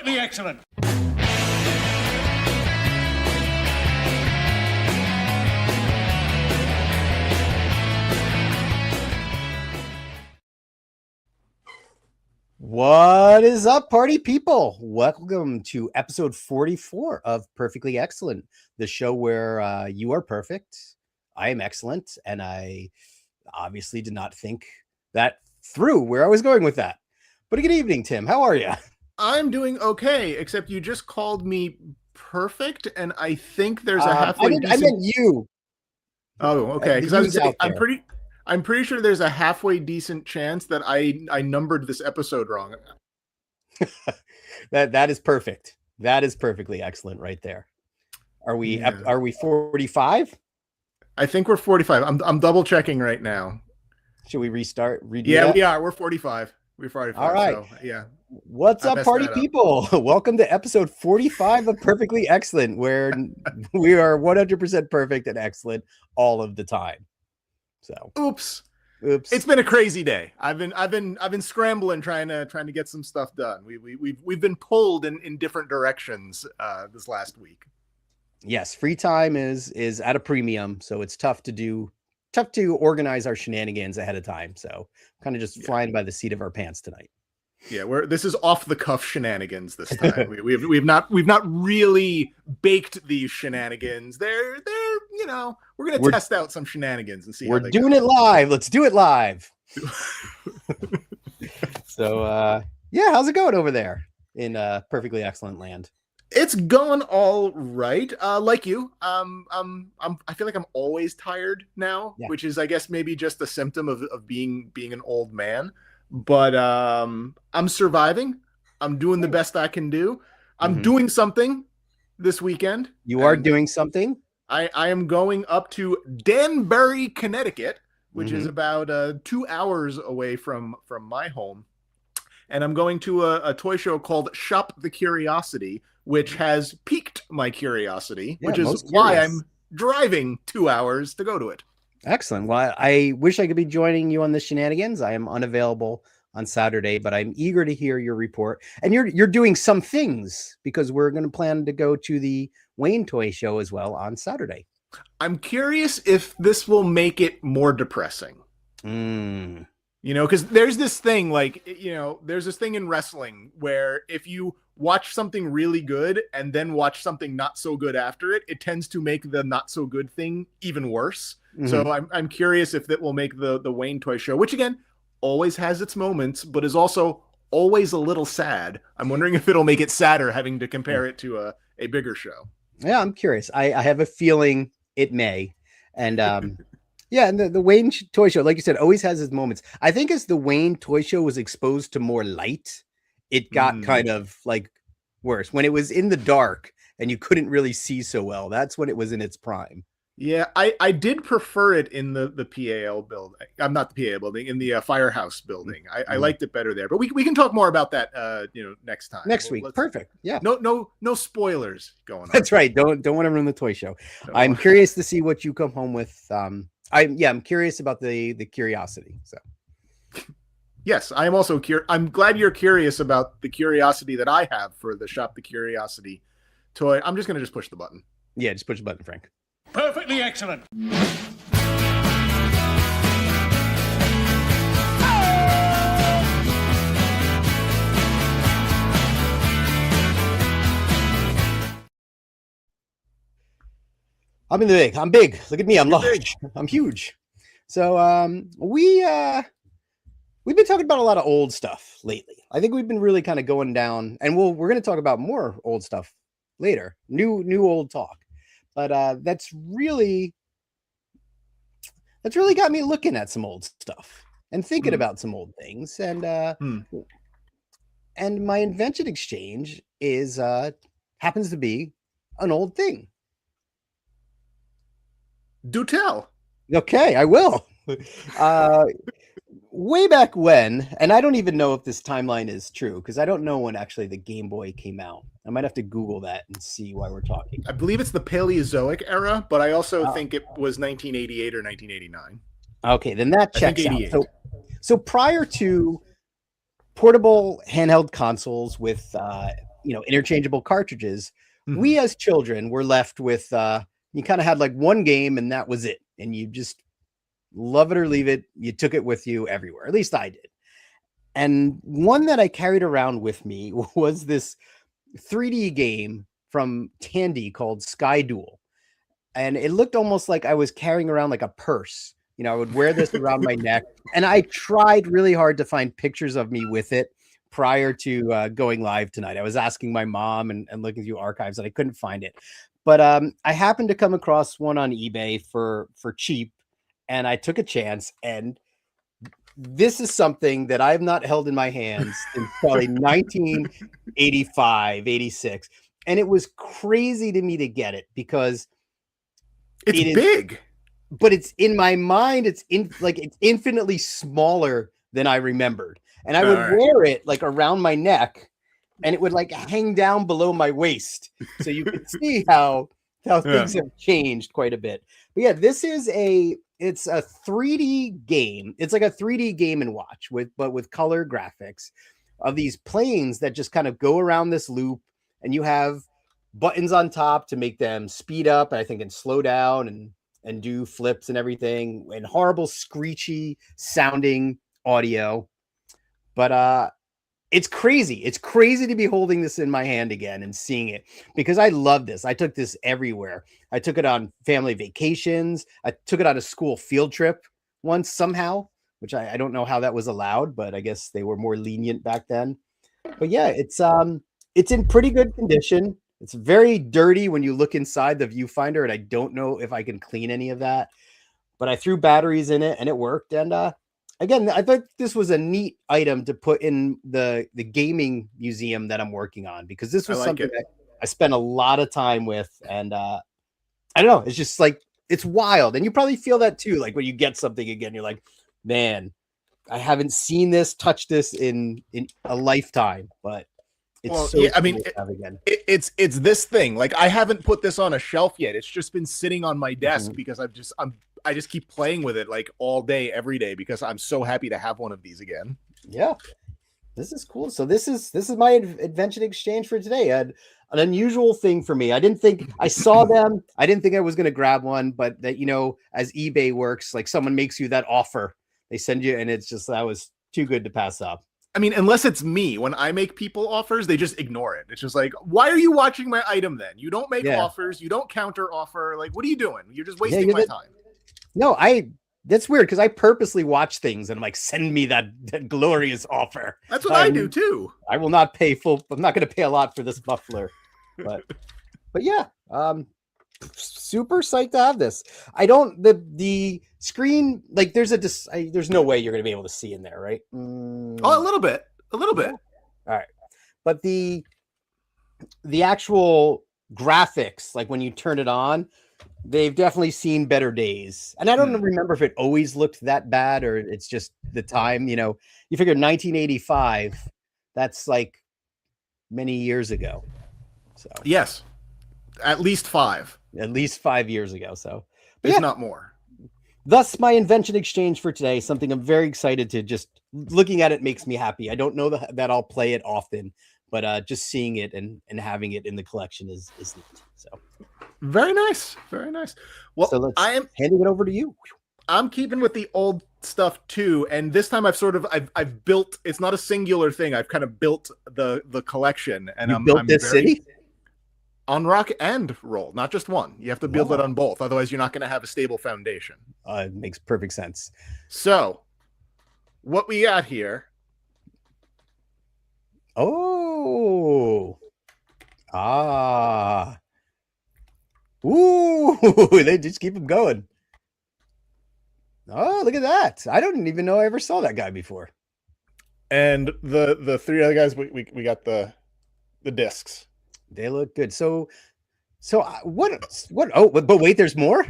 Perfectly excellent. What is up, party people? Welcome to episode 44 of Perfectly Excellent, the show where you are perfect, I am excellent, and I obviously did not think that through where I was going with that. But good evening, Tim. How are you? I'm doing okay, except you just called me perfect, and I think there's a halfway I meant you. Oh, okay. Because I was saying, I'm pretty sure there's a halfway decent chance that I numbered this episode wrong. That is perfect. That is perfectly excellent right there. Are we 45? I think we're 45. I'm double checking right now. Should we restart? We are. We're 45. We're 45. All right. So, yeah. What's up, party people? Welcome to episode 45 of Perfectly Excellent, where we are 100% perfect and excellent all of the time. So, oops. It's been a crazy day. I've been scrambling trying to get some stuff done. We've been pulled in different directions this last week. Yes, free time is at a premium, so it's tough to organize our shenanigans ahead of time. So, kind of just flying by the seat of our pants tonight. Yeah, this is off the cuff shenanigans this time. we've not really baked these shenanigans. They're we're gonna test out some shenanigans and see. We're doing it live. Let's do it live. So how's it going over there in Perfectly Excellent land? It's going all right. Like you, I feel like I'm always tired now, which is, I guess, maybe just a symptom of being an old man. But I'm surviving. I'm doing the best I can do. I'm doing something this weekend. You are doing something? I am going up to Danbury, Connecticut, which is about 2 hours away from my home. And I'm going to a toy show called Shop the Curiosity, which has piqued my curiosity, which is why I'm driving 2 hours to go to it. Excellent. Well, I wish I could be joining you on the shenanigans. I am unavailable on Saturday, but I'm eager to hear your report. And you're doing some things because we're going to plan to go to the Wayne Toy Show as well on Saturday. I'm curious if this will make it more depressing. Because there's this thing there's this thing in wrestling where if you watch something really good and then watch something not so good after it, it tends to make the not so good thing even worse. So I'm curious if that will make the Wayne Toy Show, which again always has its moments, but is also always a little sad. I'm wondering if it'll make it sadder having to compare it to a bigger show. Yeah, I'm curious. I have a feeling it may. And and the Wayne Toy Show, like you said, always has its moments. I think as the Wayne Toy Show was exposed to more light, it got kind of like worse. When it was in the dark and you couldn't really see so well, that's when it was in its prime. Yeah, I did prefer it in the PAL building. I'm not the PAL building, in the Firehouse building. I liked it better there. But we can talk more about that next time. Next week. Perfect. Yeah. No spoilers going on. That's right. Don't want to ruin the toy show. No. I'm curious to see what you come home with. I'm curious about the curiosity. So yes, I am also curious. I'm glad you're curious about the curiosity that I have for the Shop the Curiosity toy. I'm just gonna push the button. Yeah, just push the button, Frank. Perfectly excellent. I'm in the big. I'm big. Look at me. I'm large. I'm huge. So we've been talking about a lot of old stuff lately. I think we've been really kind of going down, and we're going to talk about more old stuff later. New old talk. But that's really got me looking at some old stuff and thinking about some old things. And my invention exchange is happens to be an old thing. Do tell. Okay, I will. Way back when, and I don't even know if this timeline is true because I don't know when actually the Game Boy came out. I might have to Google that and see why we're talking. I believe it's the Paleozoic era, but I also think it was 1988 or 1989. Okay, then that checks out. So prior to portable handheld consoles with interchangeable cartridges. Mhm. We as children were left with you kind of had like one game and that was it, and you just love it or leave it. You took it with you everywhere. At least I did. And one that I carried around with me was this 3D game from Tandy called Sky Duel. And it looked almost like I was carrying around like a purse. I would wear this around my neck. And I tried really hard to find pictures of me with it prior to going live tonight. I was asking my mom and looking through archives, and I couldn't find it. But I happened to come across one on eBay for cheap, and I took a chance. And this is something that I've not held in my hands since probably 1985, 86. And it was crazy to me to get it because It's it is big. but it's in my mind. It's infinitely smaller than I remembered. And I would wear it like around my neck, and it would like hang down below my waist. So you can see how things have changed quite a bit. But yeah, it's a 3D game. It's like a 3D Game and Watch but with color graphics of these planes that just kind of go around this loop, and you have buttons on top to make them speed up, I think, and slow down and do flips and everything, and horrible screechy sounding audio. But it's crazy. It's crazy to be holding this in my hand again and seeing it, because I love this. I took this everywhere. I took it on family vacations. I took it on a school field trip once somehow, which I don't know how that was allowed, but I guess they were more lenient back then. But yeah, it's in pretty good condition. It's very dirty when you look inside the viewfinder, and I don't know if I can clean any of that. But I threw batteries in it, and it worked. And again, I thought this was a neat item to put in the gaming museum that I'm working on, because this was something that I spent a lot of time with. And I don't know, it's just like, it's wild. And you probably feel that too. Like when you get something again, you're like, man, I haven't seen this, touched this in a lifetime. But it's it's this thing. Like, I haven't put this on a shelf yet. It's just been sitting on my desk because I just keep playing with it like all day, every day, because I'm so happy to have one of these again. Yeah, this is cool. So this is my invention exchange for today. An unusual thing for me. I didn't think I saw them. I didn't think I was going to grab one, but that, as eBay works, like someone makes you that offer, they send you, and it's just, that was too good to pass up. I mean, unless it's me, when I make people offers, they just ignore it. It's just like, why are you watching my item then? You don't make offers. You don't counter offer. Like, what are you doing? You're just wasting my time. No, that's weird, because I purposely watch things and I'm like, send me that glorious offer. That's what I do too. I will not pay full. I'm not going to pay a lot for this muffler, but yeah, super psyched to have this. I don't, the screen, like there's no way you're going to be able to see in there, right? Oh, a little bit. All right. But the actual graphics, like when you turn it on, they've definitely seen better days. And I don't remember if it always looked that bad or it's just the time. You figure 1985, that's like many years ago. So yes, at least 5 years ago. So, if not more. Thus, my invention exchange for today, something I'm very excited to, just looking at it makes me happy. I don't know that I'll play it often, but just seeing it and having it in the collection is neat. So very nice. Well, so I am handing it over to you. I'm keeping with the old stuff too, and this time I've built. It's not a singular thing. I've kind of built the collection, and I'm built this city on rock and roll, not just one. You have to build it on both, otherwise you're not going to have a stable foundation. It makes perfect sense. So, what we got here? Oh, ooh! They just keep them going. Oh, look at that! I don't even know I ever saw that guy before. And the 3 other guys, we got the discs. They look good. So what? Oh, but wait, there's more.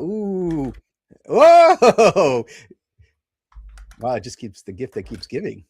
Ooh, whoa! Wow, it just keeps the gift that keeps giving.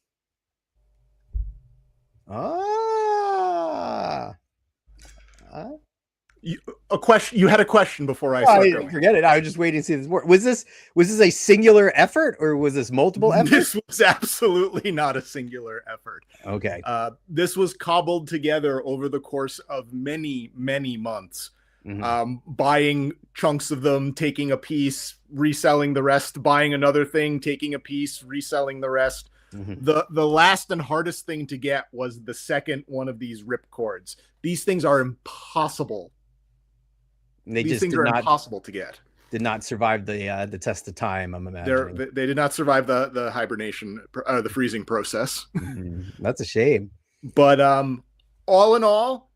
A question. You had a question before I Oh, start going. forget it. I was just waiting to see this work. Was this a singular effort or was this multiple efforts? This was absolutely not a singular effort. Okay. This was cobbled together over the course of many, many months. Buying chunks of them, taking a piece, reselling the rest, buying another thing, taking a piece, reselling the rest. The last and hardest thing to get was the second one of these rip cords. These things are impossible. These things are impossible to get. Did not survive the test of time, I'm imagining. They did not survive the hibernation, the freezing process. That's a shame. But all in all,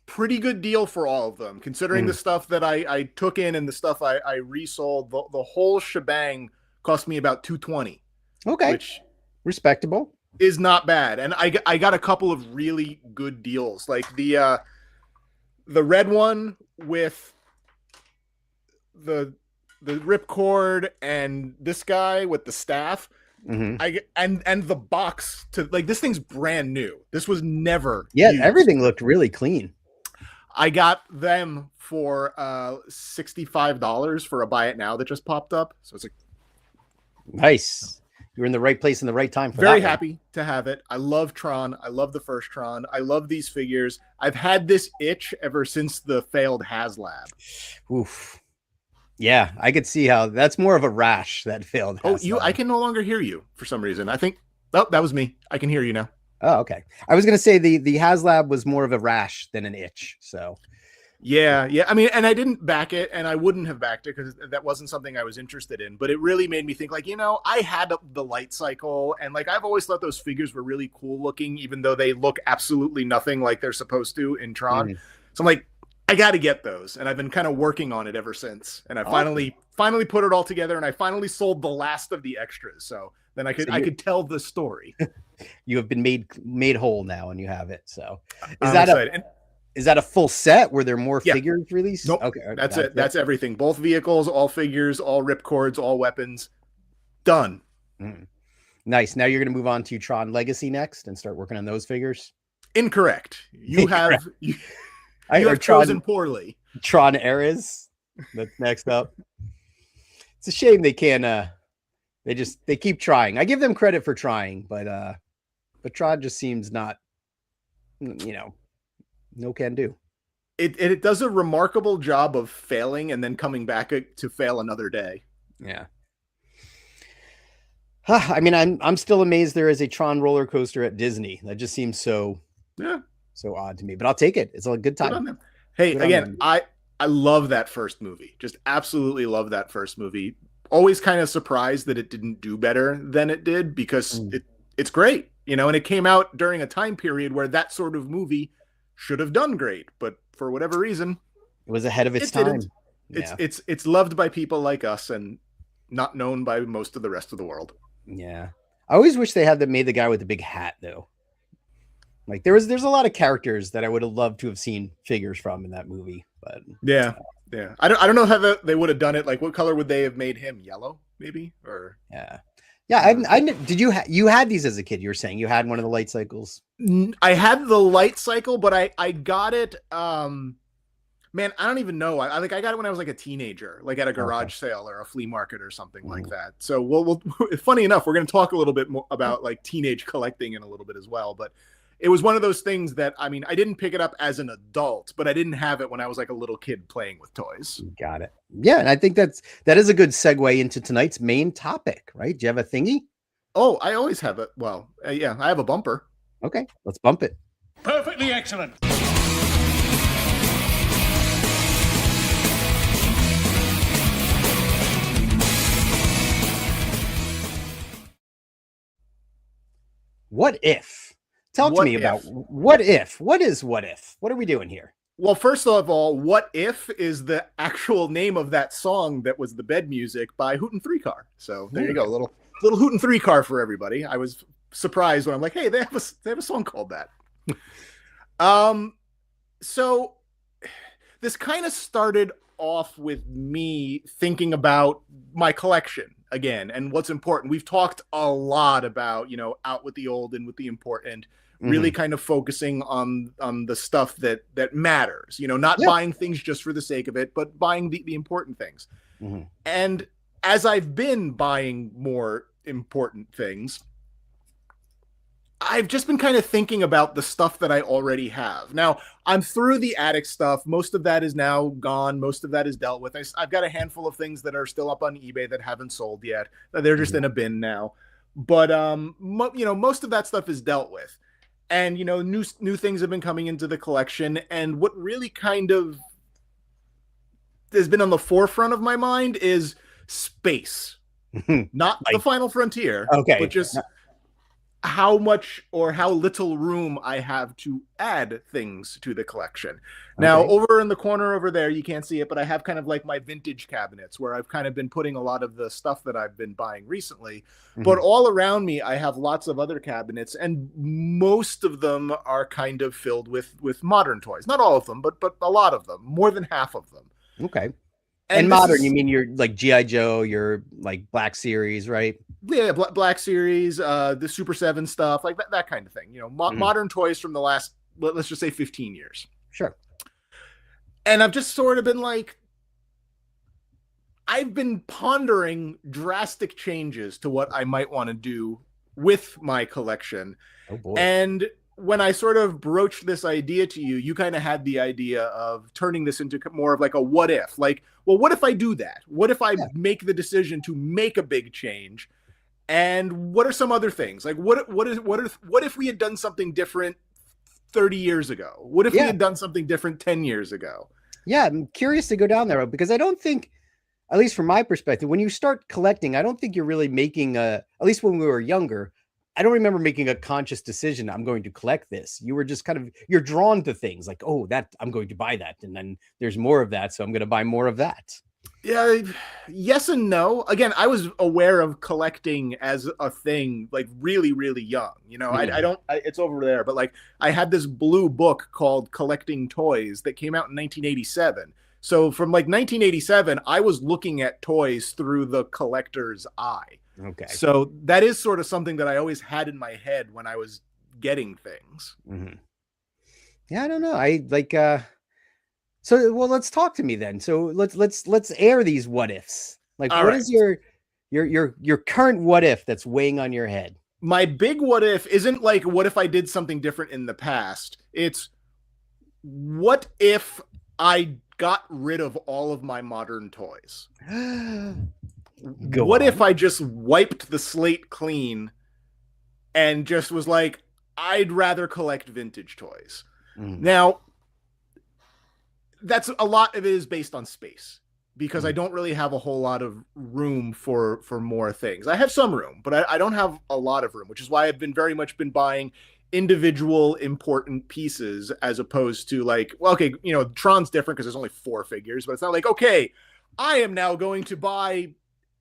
pretty good deal for all of them, considering the stuff that I took in and the stuff I resold. The whole shebang cost me about $220. Okay, which respectable is not bad. And I got a couple of really good deals, like the red one with the ripcord and this guy with the staff. And the box to like this thing's brand new. This was never used. Everything looked really clean. I got them for $65 for a buy it now that just popped up. So it's like nice. You're in the right place in the right time for very happy to have it. I love Tron. I love the first Tron. I love these figures. I've had this itch ever since the failed HasLab. Oof. Yeah, I could see how that's more of a rash that failed. I can no longer hear you for some reason. I think that was me. I can hear you now. Oh, okay. I was gonna say the HasLab was more of a rash than an itch. So yeah. I mean, and I didn't back it, and I wouldn't have backed it because that wasn't something I was interested in. But it really made me think, like, I had the light cycle, and like I've always thought those figures were really cool looking, even though they look absolutely nothing like they're supposed to in Tron. So I'm like, I got to get those, and I've been kind of working on it ever since. And I finally put it all together, and I finally sold the last of the extras. So then I could tell the story. You have been made whole now, and you have it. So is that a full set? Were there more figures released? Nope. Okay. That's it. That's everything. Both vehicles, all figures, all ripcords, all weapons. Done. Nice. Now you're going to move on to Tron Legacy next and start working on those figures? Incorrect. You have chosen poorly. Tron Eras. That's next up. It's a shame they can't they keep trying. I give them credit for trying, but Tron just seems not, no can do. It does a remarkable job of failing and then coming back to fail another day. Yeah. I mean, I'm still amazed there is a Tron roller coaster at Disney. That just seems so odd to me, but I'll take it. It's a good time. Hey, again, I love that first movie. Just absolutely love that first movie. Always kind of surprised that it didn't do better than it did because it's great, and it came out during a time period where that sort of movie should have done great, but for whatever reason, it was ahead of its time. It's loved by people like us and not known by most of the rest of the world. Yeah, I always wish they had made the guy with the big hat though. Like there's a lot of characters that I would have loved to have seen figures from in that movie, but yeah. I don't know how they would have done it. Like, what color would they have made him? Yellow, maybe, or yeah. I did you had these as a kid? You were saying you had one of the light cycles. I had the light cycle, but I got it. Man, I don't even know. I got it when I was like a teenager, like at a garage sale or a flea market or something like that. So we'll funny enough, we're going to talk a little bit more about like teenage collecting in a little bit as well. But it was one of those things that, I mean, I didn't pick it up as an adult, but I didn't have it when I was like a little kid playing with toys. Got it. Yeah, and I think that is a good segue into tonight's main topic, right? Do you have a thingy? Oh, I always have it. Well, yeah, I have a bumper. Okay, let's bump it. Perfectly excellent. What if? Talk to me about what if. What is what if? What are we doing here? Well, first of all, What If is the actual name of that song that was the bed music by Hootin' Three Car. So there you go, little Hootin' Three Car for everybody. I was surprised when I'm like, hey, they have a song called that. So this kind of started off with me thinking about my collection again and what's important. We've talked a lot about, out with the old and with the important. really kind of focusing on the stuff that matters, you know, not buying things just for the sake of it, but buying the important things. And as I've been buying more important things, I've just been kind of thinking about the stuff that I already have. Now, I'm through the attic stuff. Most of that is now gone. Most of that is dealt with. I've got a handful of things that are still up on eBay that haven't sold yet. They're just in a bin now. But, you know, most of that stuff is dealt with. And, you know, new things have been coming into the collection. And what really kind of has been on the forefront of my mind is space. Not the final frontier, but just how much or how little room I have to add things to the collection. Now, over in the corner over there, you can't see it, but I have kind of like my vintage cabinets where I've kind of been putting a lot of the stuff that I've been buying recently. But all around me, I have lots of other cabinets, and most of them are kind of filled with modern toys. Not all of them, but a lot of them, more than half of them. Okay. And modern, you mean you're like G.I. Joe, you're like Black Series, right? Yeah, Black Series, the Super 7 stuff, like that kind of thing. You know, modern toys from the last, let's just say 15 years. Sure. And I've just sort of been like, I've been pondering drastic changes to what I might want to do with my collection. Oh boy. And when I sort of broached this idea to you, you kind of had the idea of turning this into more of like a what if. Like, well, what if I do that? What if I make the decision to make a big change? And what are some other things? Like, what if we had done something different 30 years ago? What if we had done something different 10 years ago? Yeah, I'm curious to go down there because I don't think, at least from my perspective, when you start collecting, I don't think you're really making at least when we were younger, I don't remember making a conscious decision. I'm going to collect this. You were just kind of, you're drawn to things like, oh, that I'm going to buy that. And then there's more of that. So I'm going to buy more of that. Yeah. Yes and no. Again, I was aware of collecting as a thing, like really, really young, you know, it's over there, but like I had this blue book called Collecting Toys that came out in 1987. So from like 1987, I was looking at toys through the collector's eye. Okay. So that is sort of something that I always had in my head when I was getting things. Yeah, I don't know. I like so well, let's talk to me then. So let's air these what ifs. Like what is your current what if that's weighing on your head? My big what if isn't like what if I did something different in the past. It's what if I got rid of all of my modern toys? What if I just wiped the slate clean and just was like, I'd rather collect vintage toys. Now, that's a lot of it is based on space because I don't really have a whole lot of room for more things. I have some room, but I don't have a lot of room, which is why I've been very much been buying individual important pieces as opposed to like, well, okay, you know, Tron's different because there's only 4 figures, but it's not like, okay, I am now going to buy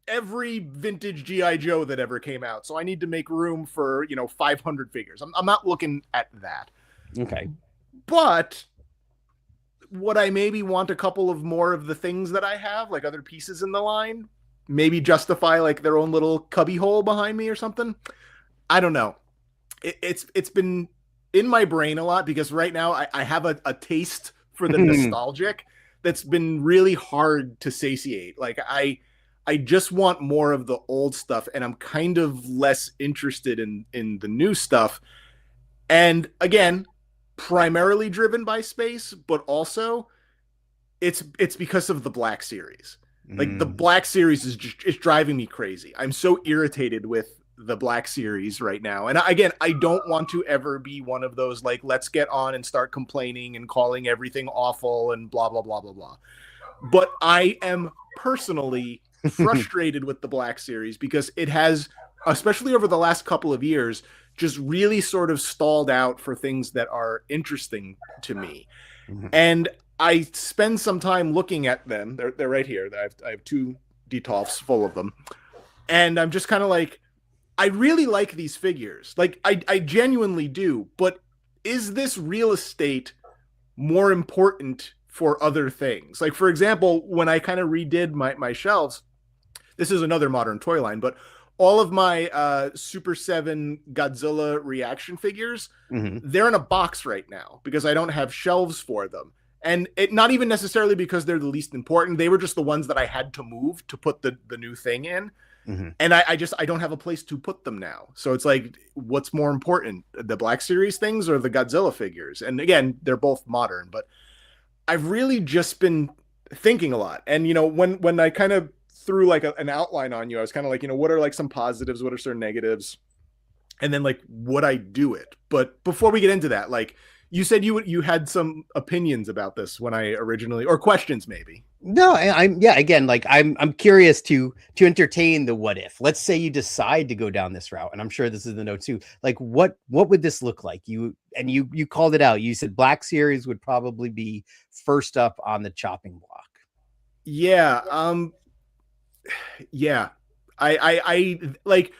every vintage G.I. Joe that ever came out. So I need to make room for, you know, 500 figures. I'm not looking at that. Okay. But would I maybe want a couple of more of the things that I have, like other pieces in the line? Maybe justify like their own little cubby hole behind me or something? I don't know. It's been in my brain a lot because right now I have a taste for the nostalgic that's been really hard to satiate. Like I just want more of the old stuff and I'm kind of less interested in the new stuff. And again, primarily driven by space, but also it's because of the Black Series. Like the Black Series is driving me crazy. I'm so irritated with the Black Series right now. And again, I don't want to ever be one of those, like, let's get on and start complaining and calling everything awful and blah, blah, blah, blah, blah. But I am personally frustrated with the Black Series because it has, especially over the last couple of years, just really sort of stalled out for things that are interesting to me. And I spend some time looking at them. They're right here. I have 2 Detolfs full of them. And I'm just kind of like, I really like these figures. Like, I genuinely do. But is this real estate more important for other things? Like, for example, when I kind of redid my shelves, this is another modern toy line, but all of my Super 7 Godzilla reaction figures, they're in a box right now because I don't have shelves for them. And it not even necessarily because they're the least important. They were just the ones that I had to move to put the new thing in. And I don't have a place to put them now. So it's like, what's more important, the Black Series things or the Godzilla figures? And again, they're both modern, but I've really just been thinking a lot. And, you know, when I kind of threw like an outline on you, I was kind of like, you know, what are like some positives? What are some negatives? And then like, would I do it? But before we get into that, like you said, you had some opinions about this when I originally, or questions maybe. No, again, like I'm curious to entertain the what if. Let's say you decide to go down this route, and I'm sure this is the note too. Like what would this look like? You called it out. You said Black Series would probably be first up on the chopping block. Yeah. Yeah. I like,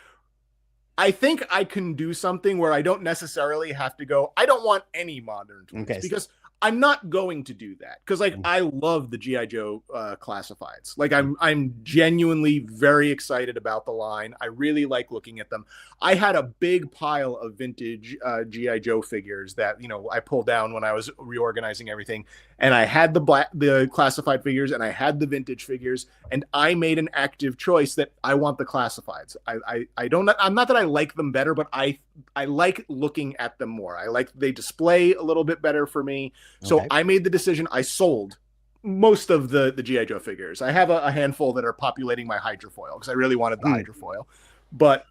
I think I can do something where I don't necessarily have to go, I don't want any modern toys, because I'm not going to do that. Because like I love the G.I. Joe classifieds. Like I'm genuinely very excited about the line. I really like looking at them. I had a big pile of vintage G.I. Joe figures that, you know, I pulled down when I was reorganizing everything. And I had the classified figures and I had the vintage figures, and I made an active choice that I want the classifieds. I'm not that I like them better, but I like looking at them more. I like they display a little bit better for me. So I made the decision. I sold most of the G.I. Joe figures. I have a handful that are populating my Hydrofoil because I really wanted the Hydrofoil. But,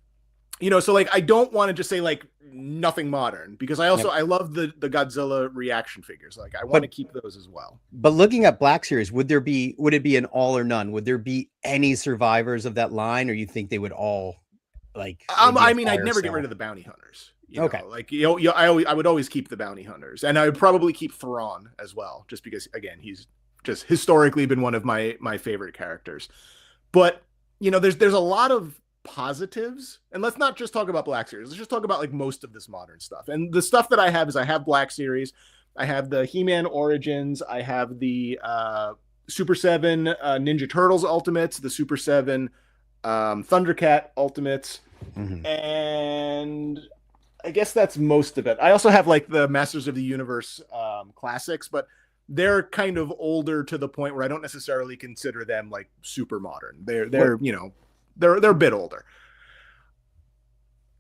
you know, so like I don't want to just say like nothing modern, because I love the Godzilla reaction figures. Like I want to keep those as well. But looking at Black Series, would it be an all or none? Would there be any survivors of that line, or you think they would all like? I mean, I'd never get rid of the bounty hunters. You know, like I would always keep the bounty hunters, and I would probably keep Thrawn as well, just because again he's just historically been one of my favorite characters. But you know, there's a lot of positives, and let's not just talk about Black Series. Let's just talk about like most of this modern stuff. And the stuff that I have is I have Black Series, I have the He-Man Origins, I have the Super 7 Ninja Turtles Ultimates, the Super 7 Thundercat Ultimates, and I guess that's most of it. I also have like the Masters of the Universe classics, but they're kind of older to the point where I don't necessarily consider them like super modern. They're you know, they're a bit older.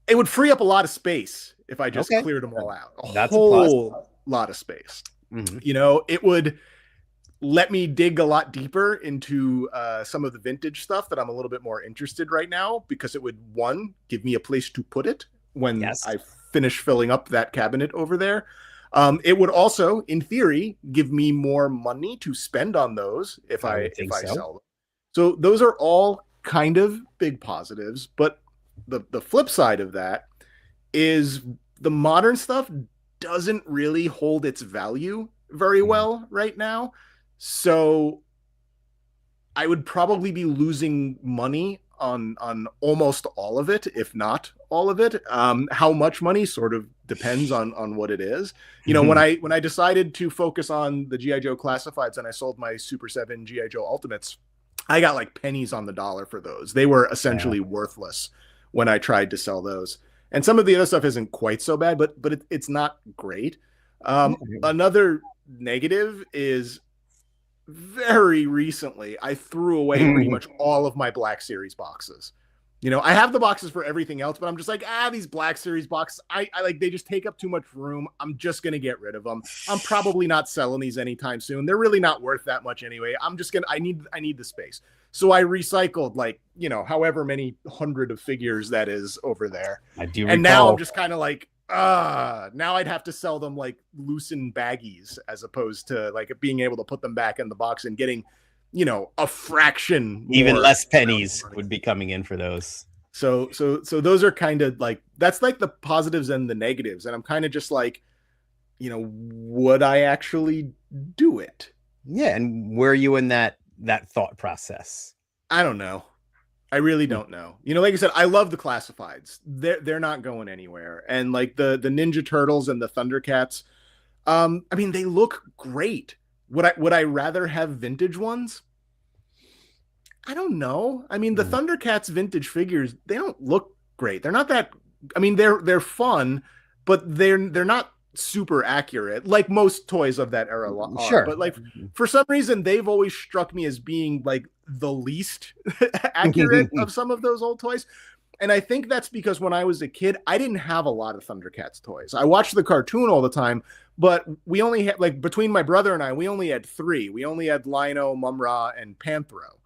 It would free up a lot of space if I just cleared them all out. That's whole lot of space. You know, it would let me dig a lot deeper into some of the vintage stuff that I'm a little bit more interested right now, because it would, one, give me a place to put it when I finish filling up that cabinet over there. It would also, in theory, give me more money to spend on those if I sell them. So those are all kind of big positives, but the flip side of that is the modern stuff doesn't really hold its value very well right now. So I would probably be losing money on almost all of it, if not all of it. How much money sort of depends on what it is. You know, when I decided to focus on the G.I. Joe classifieds and I sold my Super 7 G.I. Joe Ultimates, I got like pennies on the dollar for those. They were essentially worthless when I tried to sell those. And some of the other stuff isn't quite so bad, but it's not great. Another negative is very recently I threw away pretty much all of my Black Series boxes. You know, I have the boxes for everything else, but I'm just like, these Black Series boxes, I like, they just take up too much room. I'm just going to get rid of them. I'm probably not selling these anytime soon. They're really not worth that much anyway. I need the space. So I recycled like, you know, however many hundred of figures that is over there. I do. And now I'm just kind of like, now I'd have to sell them like loose in baggies, as opposed to like being able to put them back in the box and getting, you know, a fraction, even less pennies would be coming in for those. So those are kind of like, that's like the positives and the negatives. And I'm kind of just like, you know, would I actually do it? Yeah. And where are you in that thought process? I don't know. I really don't know. You know, like I said, I love the classifieds. They're not going anywhere. And like the Ninja Turtles and the Thundercats, I mean, they look great. Would I rather have vintage ones? I don't know. I mean, the Thundercats vintage figures, they don't look great. They're not that. I mean, they're fun, but they're not super accurate like most toys of that era are. Sure. But like for some reason, they've always struck me as being like the least accurate of some of those old toys. And I think that's because when I was a kid, I didn't have a lot of Thundercats toys. I watched the cartoon all the time, but we only had, like, between my brother and I, we only had three. We only had Lino, Mumra, and Panthro.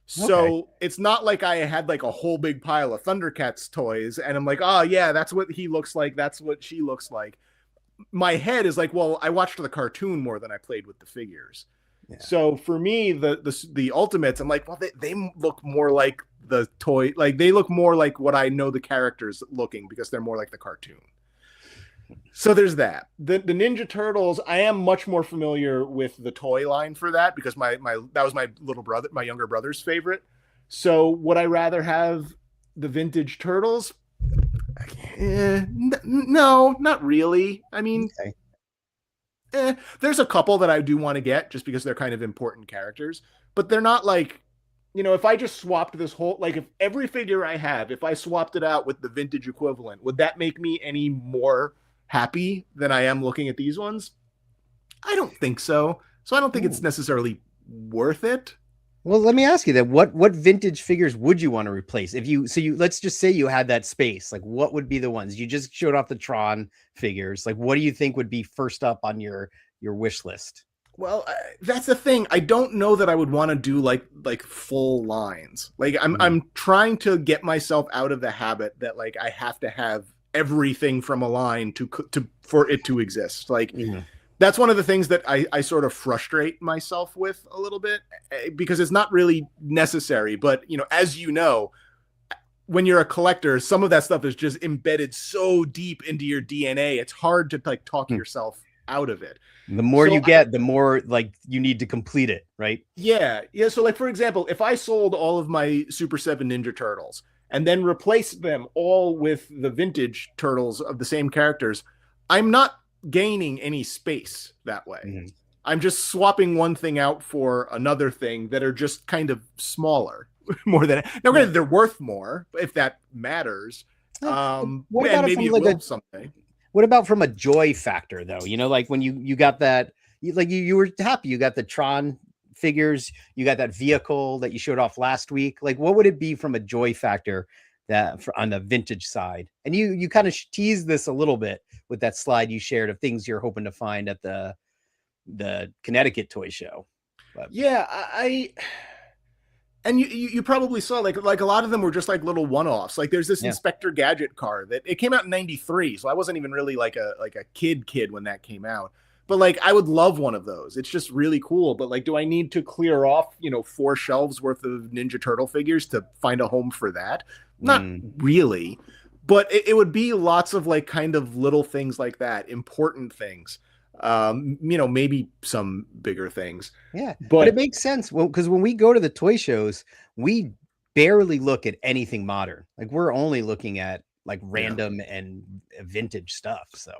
So it's not like I had like a whole big pile of Thundercats toys and I'm like, oh yeah, that's what he looks like. That's what she looks like. My head is like, well, I watched the cartoon more than I played with the figures. Yeah. So for me, the Ultimates, I'm like, well, they look more like the toy. Like they look more like what I know the characters looking because they're more like the cartoon. So there's that. The Ninja Turtles, I am much more familiar with the toy line for that because that was my little brother, my younger brother's favorite. So would I rather have the vintage Turtles? No, not really. I mean, there's a couple that I do want to get just because they're kind of important characters, but they're not like, you know, if I just swapped this whole, like if every figure I have, if I swapped it out with the vintage equivalent, would that make me any more happy than I am looking at these ones? I don't think so. So I don't think it's necessarily worth it. Well, let me ask you that. What vintage figures would you want to replace? If you let's just say you had that space, like what would be the ones? You just showed off the Tron figures. Like what do you think would be first up on your wish list? Well, that's the thing. I don't know that I would want to do like full lines. Like I'm trying to get myself out of the habit that like I have to have everything from a line to for it to exist. Like that's one of the things that I sort of frustrate myself with a little bit because it's not really necessary. But, you know, as you know, when you're a collector, some of that stuff is just embedded so deep into your DNA. It's hard to like talk yourself out of it. The more you get, the more like you need to complete it, right? Yeah. Yeah. So like, for example, if I sold all of my Super 7 Ninja Turtles and then replaced them all with the vintage Turtles of the same characters, I'm not gaining any space that way. I'm just swapping one thing out for another thing that are just kind of smaller more than now. Granted, they're worth more if that matters. What about maybe it will someday. What about from a joy factor though? You know, like when you got that, like you were happy you got the Tron figures, you got that vehicle that you showed off last week. Like what would it be from a joy factor that on the vintage side? And you kind of teased this a little bit with that slide you shared of things you're hoping to find at the Connecticut Toy Show. But yeah, and you probably saw like a lot of them were just like little one-offs. Like there's this Inspector Gadget car that it came out in '93, so I wasn't even really like a kid when that came out. But like I would love one of those. It's just really cool. But like, do I need to clear off 4 shelves worth of Ninja Turtle figures to find a home for that? Not really. But it would be lots of like kind of little things like that, important things. Maybe some bigger things. Yeah, but it makes sense. Well, because when we go to the toy shows, we barely look at anything modern. Like we're only looking at like random and vintage stuff. So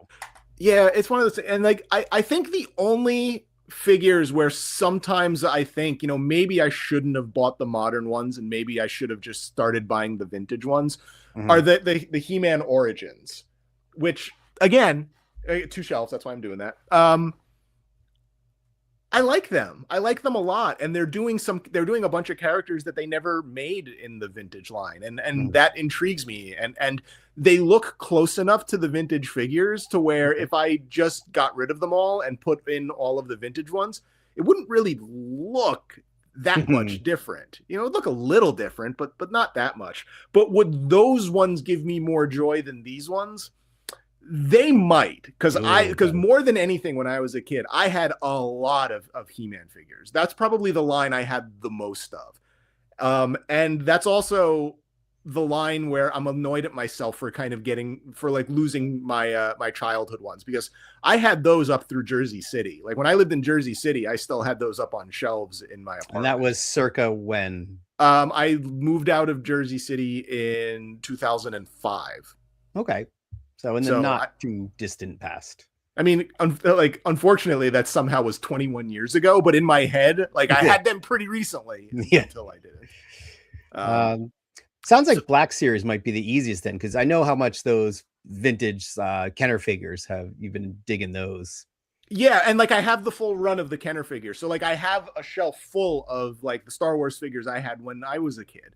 yeah, it's one of those. And like I think the only figures where sometimes I think, maybe I shouldn't have bought the modern ones and maybe I should have just started buying the vintage ones are the He-Man Origins, which again, 2 shelves. That's why I'm doing that. I like them. I like them a lot. And they're doing a bunch of characters that they never made in the vintage line. And that intrigues me. And they look close enough to the vintage figures to where if I just got rid of them all and put in all of the vintage ones, it wouldn't really look that much different. It'd look a little different, but not that much. But would those ones give me more joy than these ones? They might, because more than anything, when I was a kid, I had a lot of He-Man figures. That's probably the line I had the most of. And that's also the line where I'm annoyed at myself for losing my my childhood ones, because I had those up through Jersey City. Like when I lived in Jersey City, I still had those up on shelves in my apartment. And that was circa when? I moved out of Jersey City in 2005. Okay. So in the not too distant past. I mean, unfortunately, that somehow was 21 years ago, but in my head, like I had them pretty recently until I didn't. Sounds like Black Series might be the easiest then, because I know how much those vintage Kenner figures have. You've been digging those. Yeah, and like I have the full run of the Kenner figures. So like I have a shelf full of like the Star Wars figures I had when I was a kid.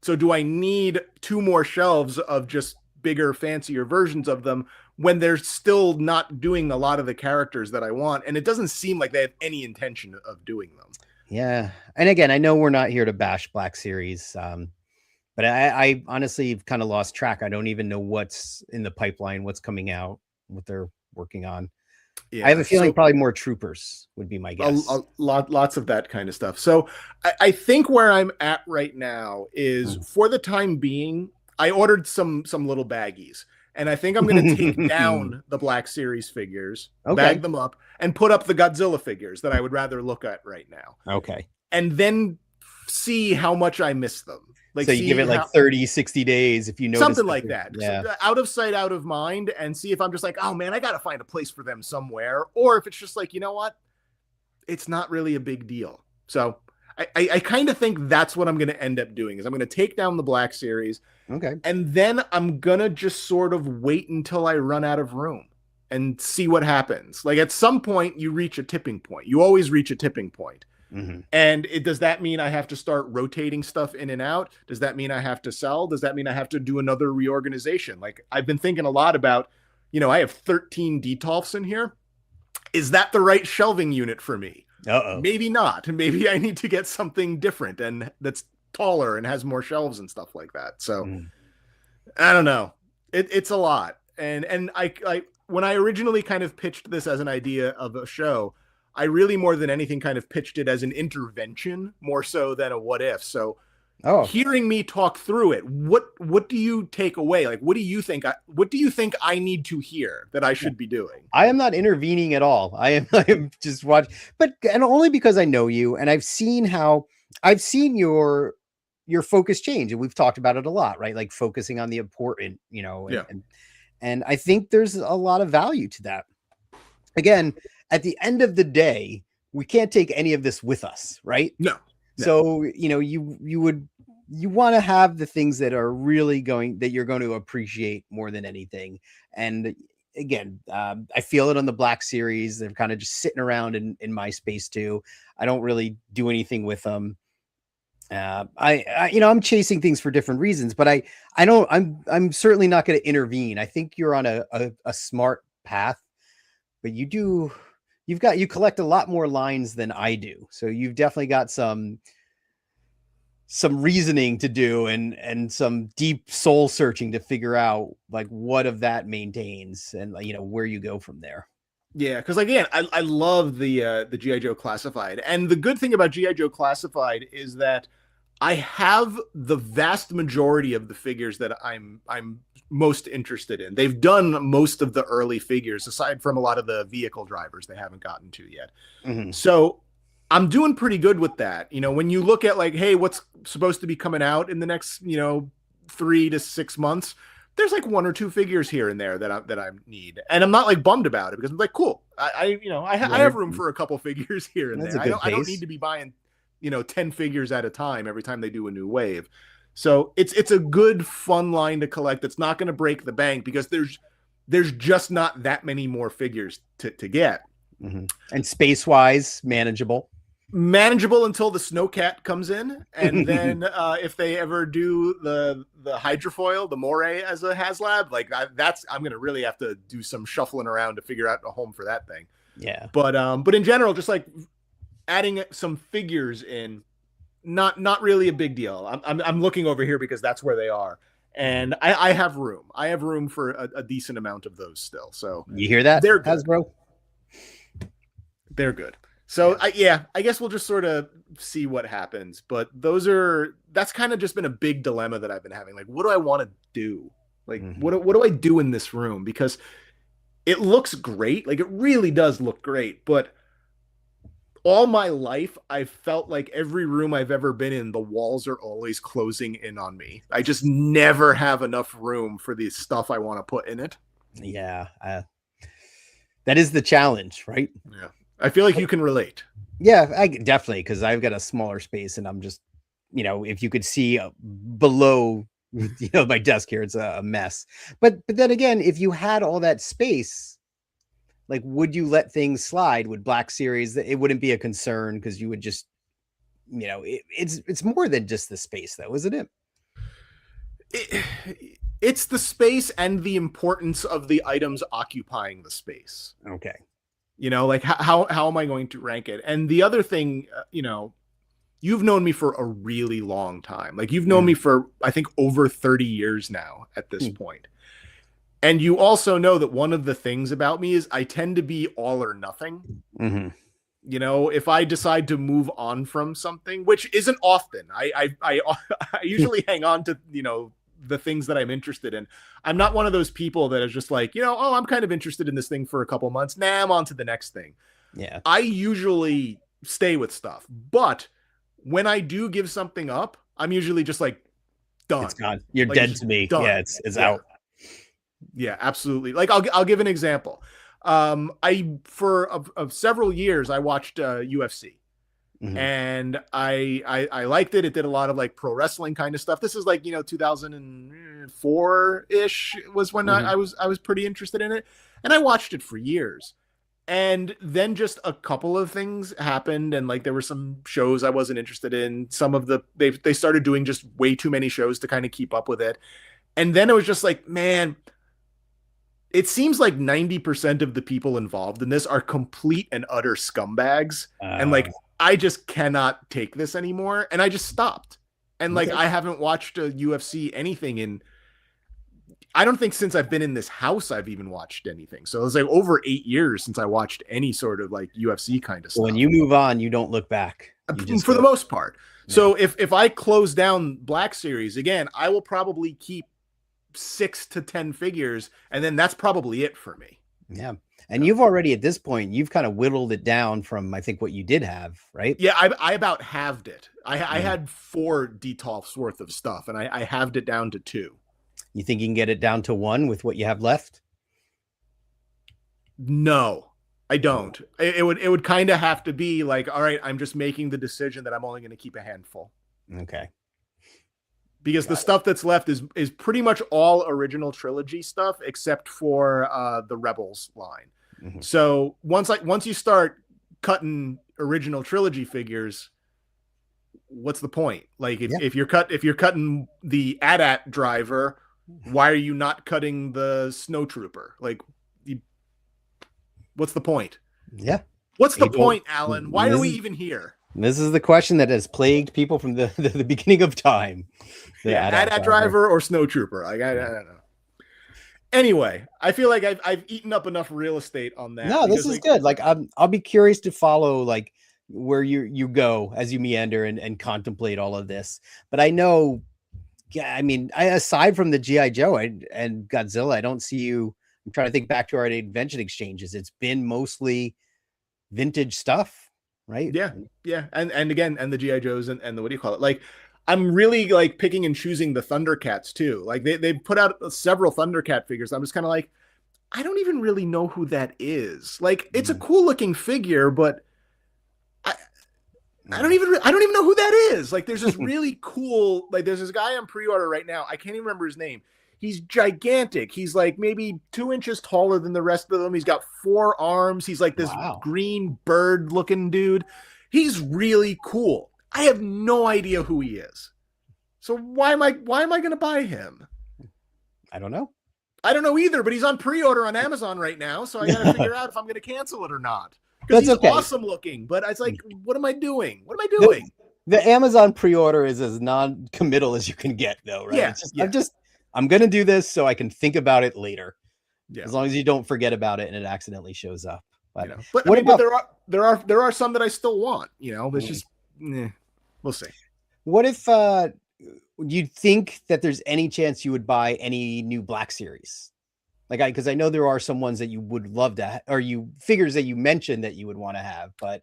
So do I need 2 more shelves of just bigger, fancier versions of them when they're still not doing a lot of the characters that I want? And it doesn't seem like they have any intention of doing them. Yeah. And again, I know we're not here to bash Black Series, but I honestly kind of lost track. I don't even know what's in the pipeline, what's coming out, what they're working on. Yeah, I have a feeling probably more Troopers would be my guess. Lots of that kind of stuff. So I think where I'm at right now is for the time being, I ordered some little baggies, and I think I'm going to take down the Black Series figures, bag them up, and put up the Godzilla figures that I would rather look at right now. Okay. And then see how much I miss them. Like, so you give it like 30, 60 days if you notice something like that. Yeah. So out of sight, out of mind, and see if I'm just like, oh man, I got to find a place for them somewhere. Or if it's just like, you know what? It's not really a big deal. So I kind of think that's what I'm going to end up doing is I'm going to take down the Black Series. Okay. And then I'm going to just sort of wait until I run out of room and see what happens. Like at some point you reach a tipping point. You always reach a tipping point. And does that mean I have to start rotating stuff in and out? Does that mean I have to sell? Does that mean I have to do another reorganization? Like I've been thinking a lot about, you know, I have 13 Detolfs in here. Is that the right shelving unit for me? Maybe not. Maybe I need to get something different and that's taller and has more shelves and stuff like that. So I don't know. It's a lot. And I when I originally kind of pitched this as an idea of a show, I really more than anything kind of pitched it as an intervention more so than a what if. So hearing me talk through it, what do you take away? Like, what do you think I need to hear that I should be doing? I am not intervening at all. I am just watching, and only because I know you and I've seen your focus change. And we've talked about it a lot, right? Like focusing on the important, you know, and I think there's a lot of value to that. Again, at the end of the day, we can't take any of this with us, right? No. So, you know, you want to have the things that are really that you're going to appreciate more than anything. And again, I feel it on the Black Series. They're kind of just sitting around in my space too. I don't really do anything with them. I'm chasing things for different reasons, but I'm certainly not going to intervene. I think you're on a smart path, but you collect a lot more lines than I do. So you've definitely got some reasoning to do and some deep soul searching to figure out like what of that maintains and, you know, where you go from there. Yeah, because again, I love the G.I. Joe Classified. And the good thing about G.I. Joe Classified is that I have the vast majority of the figures that I'm most interested in. They've done most of the early figures, aside from a lot of the vehicle drivers they haven't gotten to yet. So I'm doing pretty good with that. You know, when you look at like, hey, what's supposed to be coming out in the next, 3 to 6 months, there's like 1 or 2 figures here and there that I need. And I'm not like bummed about it because I'm like, cool. I have room for a couple figures here and there. I don't need to be buying 10 figures at a time every time they do a new wave. So it's a good fun line to collect. That's not going to break the bank because there's just not that many more figures to get. And space wise, manageable until the Snowcat comes in. And then if they ever do the hydrofoil, the Moray as a HasLab, like I'm going to really have to do some shuffling around to figure out a home for that thing. Yeah. But in general, just like adding some figures in, not really a big deal. I'm looking over here because that's where they are, and I have room. I have room for a decent amount of those still. So you hear that? They're good. Hasbro. They're good. So I guess we'll just sort of see what happens. But that's kind of just been a big dilemma that I've been having. Like, what do I want to do? Like, what do I do in this room? Because it looks great. Like, it really does look great, but all my life, I felt like every room I've ever been in, the walls are always closing in on me. I just never have enough room for the stuff I want to put in it. Yeah. That is the challenge, right? Yeah. I feel like you can relate. Yeah, I definitely, because I've got a smaller space and I'm just, if you could see below, my desk here, it's a mess. But then again, if you had all that space, like, would you let things slide? Would Black Series, it wouldn't be a concern because you would just, it's more than just the space, though, isn't it? It's the space and the importance of the items occupying the space. Okay. Like how am I going to rank it? And the other thing, you've known me for a really long time. Like you've known me for, I think, over 30 years now at this point. And you also know that one of the things about me is I tend to be all or nothing. Mm-hmm. If I decide to move on from something, which isn't often, I usually hang on to, the things that I'm interested in. I'm not one of those people that is just like, oh, I'm kind of interested in this thing for a couple months. Nah, I'm on to the next thing. Yeah. I usually stay with stuff, but when I do give something up, I'm usually just like done. It's gone. You're like, dead to me. Done. Yeah, it's out. Yeah, absolutely. Like I'll give an example. For several years I watched UFC. Mm-hmm. And I liked it. It did a lot of like pro wrestling kind of stuff. This is like 2004 ish was when I was pretty interested in it, and I watched it for years. And then just a couple of things happened, and like there were some shows I wasn't interested in. Some of they started doing just way too many shows to kind of keep up with it, and then it was just like, man, it seems like 90% of the people involved in this are complete and utter scumbags, and like. I just cannot take this anymore. And I just stopped. And like, I haven't watched a UFC anything I don't think since I've been in this house, I've even watched anything. So it was like over 8 years since I watched any sort of like UFC kind of stuff. When you move on, you don't look back. For the most part. Yeah. So if I close down Black Series again, I will probably keep 6 to 10 figures. And then that's probably it for me. Yeah. And you've already, at this point, you've kind of whittled it down from, I think, what you did have, right? Yeah, I about halved it. I had 4 Detolfs worth of stuff, and I halved it down to 2. You think you can get it down to 1 with what you have left? No, I don't. It would kind of have to be like, all right, I'm just making the decision that I'm only going to keep a handful. Okay. Because the stuff that's left is pretty much all original trilogy stuff, except for the Rebels line. Mm-hmm. So once you start cutting original trilogy figures, what's the point? Like if you're cutting the AT-AT driver, why are you not cutting the Snowtrooper? Like, what's the point? Yeah. What's the point, Alan? Why are we even here? This is the question that has plagued people from the beginning of time. AT-AT driver or Snowtrooper. Like, I don't know. Anyway, I feel like I've eaten up enough real estate on that. No, this is good. Like I'll be curious to follow like where you go as you meander and contemplate all of this. But I know, I mean, aside from the G.I. Joe and Godzilla, I don't see you. I'm trying to think back to our invention exchanges. It's been mostly vintage stuff, right? Yeah. And again, and the G.I. Joes and the, what do you call it? Like, I'm really like picking and choosing the Thundercats too. Like they put out several Thundercat figures. I'm just kind of like, I don't even really know who that is. Like, it's a cool looking figure, but I don't even know who that is. Like, there's this really cool, like there's this guy on pre-order right now. I can't even remember his name. He's gigantic. He's like maybe 2 inches taller than the rest of them. He's got 4 arms. He's like this green bird looking dude. He's really cool. I have no idea who he is. So why am I going to buy him? I don't know. I don't know either, but he's on pre-order on Amazon right now. So I got to figure out if I'm going to cancel it or not. Because he's awesome looking, but it's like, what am I doing? What am I doing? The Amazon pre-order is as non-committal as you can get though, right? Yeah, I'm going to do this so I can think about it later. Yeah. As long as you don't forget about it and it accidentally shows up. But, but there are some that I still want, it's just, we'll see. What if you think that there's any chance you would buy any new Black Series? Like, because I know there are some ones that you would love to, or figures that you mentioned that you would want to have, but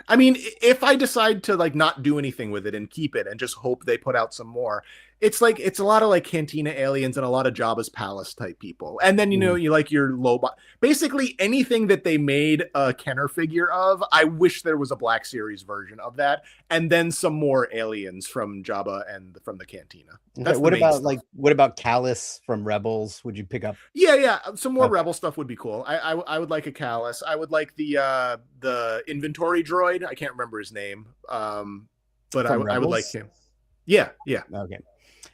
I mean, if I decide to like not do anything with it and keep it and just hope they put out some more, it's like it's a lot of like Cantina aliens and a lot of Jabba's palace type people. And then you like your Lobot. Basically anything that they made a Kenner figure of, I wish there was a Black Series version of that, and then some more aliens from Jabba and from the Cantina. That's what about stuff. What about Callus from Rebels? Would you pick up? Yeah, some more Rebel stuff would be cool. I would like a Callus. I would like the inventory droid. I can't remember his name, but I would like him. Yeah. Okay.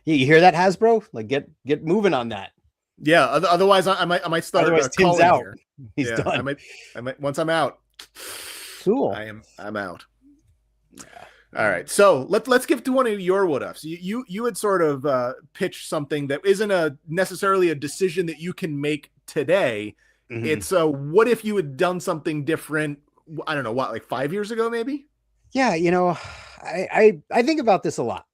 You hear that, Hasbro? Like get moving on that. Yeah. Otherwise, I might start. Otherwise, Tim's out. Here. He's done. I might. Once I'm out. Cool. I'm out. Yeah. All right. So let's get to one of your what ifs. You had sort of pitched something that isn't necessarily a decision that you can make today. Mm-hmm. It's what if you had done something different? I don't know what, like 5 years ago, maybe. Yeah. I think about this a lot.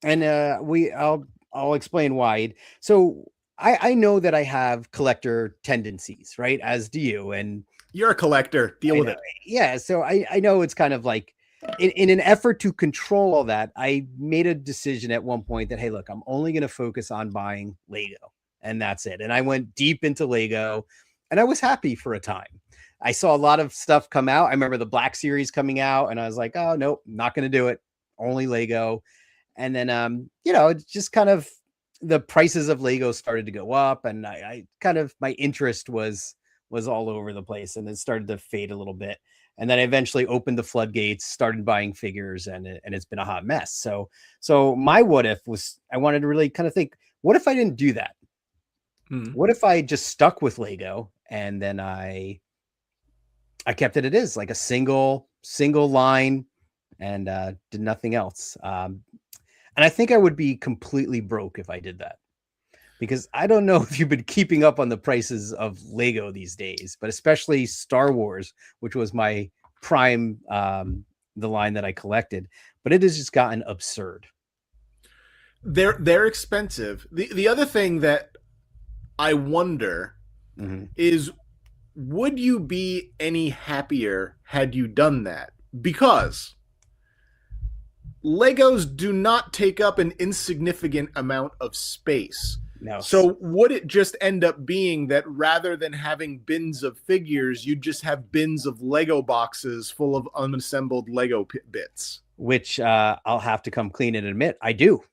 And I'll explain why. So I know that I have collector tendencies, right? As do you. And you're a collector. Deal with it. Yeah. So I know it's kind of like in an effort to control all that, I made a decision at one point that, hey, look, I'm only going to focus on buying Lego, and that's it. And I went deep into Lego, and I was happy for a time. I saw a lot of stuff come out. I remember the Black Series coming out, and I was like, oh, nope, not going to do it. Only Lego. And then, it's just kind of the prices of Lego started to go up, and I kind of, my interest was all over the place, and it started to fade a little bit. And then I eventually opened the floodgates, started buying figures, and it's been a hot mess. So my what if was, I wanted to really kind of think, what if I didn't do that? What if I just stuck with Lego, and then I kept it as like a single line, and did nothing else. And I think I would be completely broke if I did that, because I don't know if you've been keeping up on the prices of Lego these days, but especially Star Wars, which was my prime, the line that I collected, but it has just gotten absurd. They're expensive. The other thing that I wonder is, would you be any happier had you done that? Because Legos do not take up an insignificant amount of space. No. So would it just end up being that rather than having bins of figures, you just have bins of Lego boxes full of unassembled Lego bits? Which I'll have to come clean and admit, I do.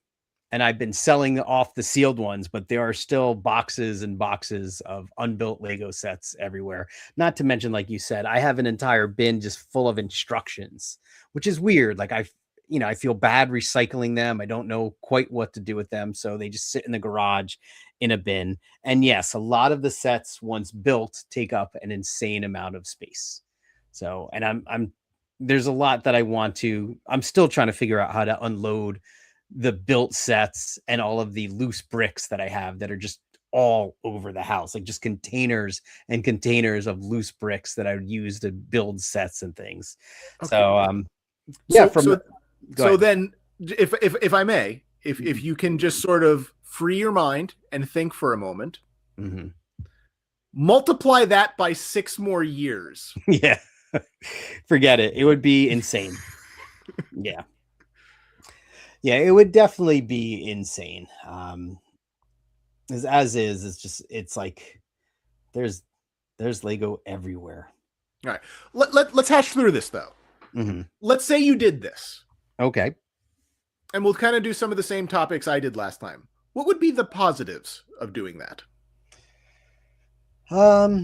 And I've been selling off the sealed ones, but there are still boxes and boxes of unbuilt Lego sets everywhere. Not to mention, like you said, I have an entire bin just full of instructions, which is weird. Like I feel bad recycling them. I don't know quite what to do with them. So they just sit in the garage in a bin. And yes, a lot of the sets once built take up an insane amount of space. So, and there's a lot that I'm still trying to figure out how to unload the built sets and all of the loose bricks that I have that are just all over the house, like just containers and containers of loose bricks that I would use to build sets and things. Okay. So then if I may, if you can just sort of free your mind and think for a moment, multiply that by 6 more years. Yeah. Forget it. It would be insane. Yeah. Yeah, it would definitely be insane. It's like there's Lego everywhere. All right. Let's hash through this though. Let's say you did this. Okay. And we'll kind of do some of the same topics I did last time. What would be the positives of doing that? I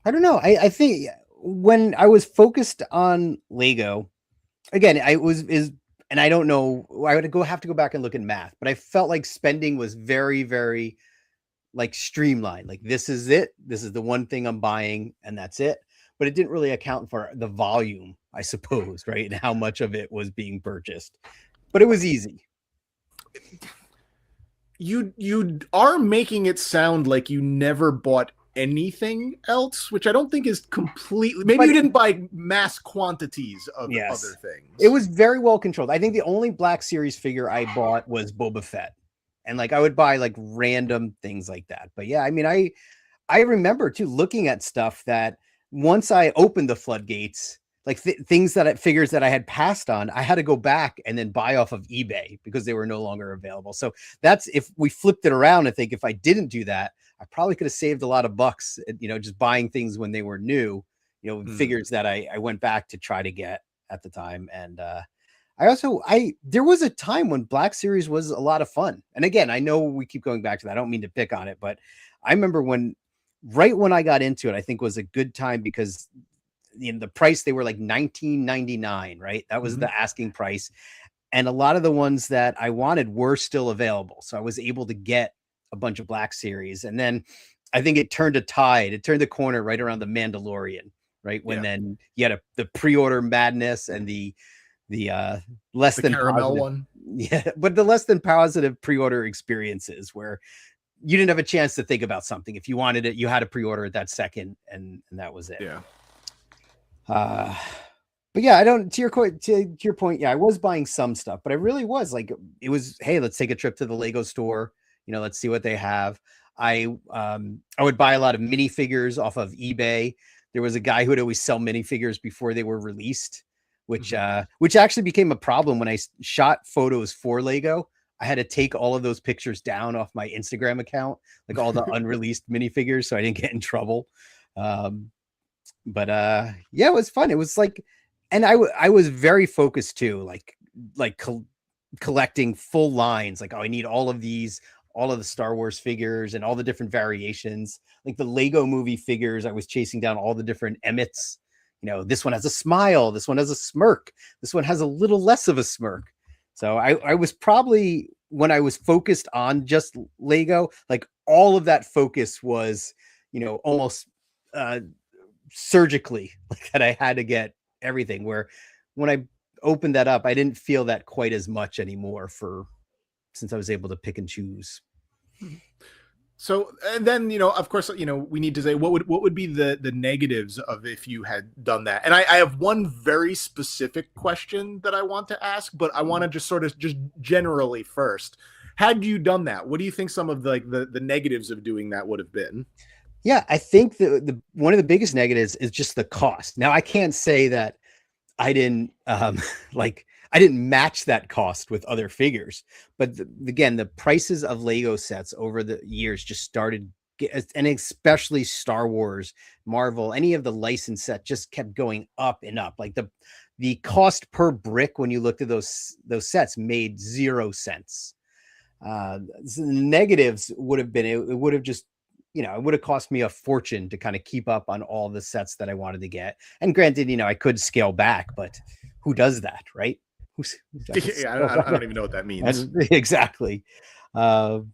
don't know. I think when I was focused on Lego, again, and I don't know, I would have to go back and look at math, but I felt like spending was very, very like streamlined. Like this is it. This is the one thing I'm buying, and that's it. But it didn't really account for the volume, I suppose, right? And how much of it was being purchased. But it was easy. You are making it sound like you never bought anything else, which I don't think is completely. Maybe you didn't buy mass quantities of other things. It was very well controlled. I think the only Black Series figure I bought was Boba Fett, and like I would buy like random things like that. But yeah, I mean, I remember too looking at stuff that once I opened the floodgates, like things figures that I had passed on, I had to go back and then buy off of eBay because they were no longer available. So that's, if we flipped it around, I think if I didn't do that, I probably could have saved a lot of bucks, just buying things when they were new, figures that I went back to try to get at the time. And there was a time when Black Series was a lot of fun. And again, I know we keep going back to that. I don't mean to pick on it, but I remember right when I got into it, I think was a good time because the price, they were like $19.99, right? That was the asking price. And a lot of the ones that I wanted were still available. So I was able to get a bunch of Black Series. And then I think it turned the corner right around the Mandalorian, right? When then you had the pre-order madness and the less than caramel positive one. Yeah, but the less than positive pre-order experiences where you didn't have a chance to think about something. If you wanted it, you had to pre-order it that second, and that was it. Yeah. But yeah, to your point, yeah, I was buying some stuff, but I really was like, it was, hey, let's take a trip to the Lego store. Let's see what they have. I would buy a lot of minifigures off of eBay. There was a guy who would always sell minifigures before they were released, which actually became a problem when I shot photos for Lego. I had to take all of those pictures down off my Instagram account, like all the unreleased minifigures, so I didn't get in trouble. But yeah, it was fun. It was like, and I was very focused too, like collecting full lines. Like, oh, I need all of the Star Wars figures and all the different variations. Like the Lego movie figures, I was chasing down all the different Emmets. This one has a smile. This one has a smirk. This one has a little less of a smirk. So I was probably, when I was focused on just Lego, like all of that focus was, almost surgically, like that I had to get everything, where when I opened that up, I didn't feel that quite as much anymore since I was able to pick and choose. So, and then, of course, we need to say what would be the negatives of if you had done that. And I have one very specific question that I want to ask, but I want to just sort of just generally first, had you done that, what do you think some of the negatives of doing that would have been? Yeah, I think the one of the biggest negatives is just the cost. Now, I can't say that I didn't I didn't match that cost with other figures, but again, the prices of Lego sets over the years just started, and especially Star Wars, Marvel, any of the licensed set just kept going up and up. Like the cost per brick when you looked at those sets made 0 cents. So the negatives would have been, it would have just, it would have cost me a fortune to kind of keep up on all the sets that I wanted to get. And granted, I could scale back, but who does that, right? Yeah, I don't even know what that means. Exactly. But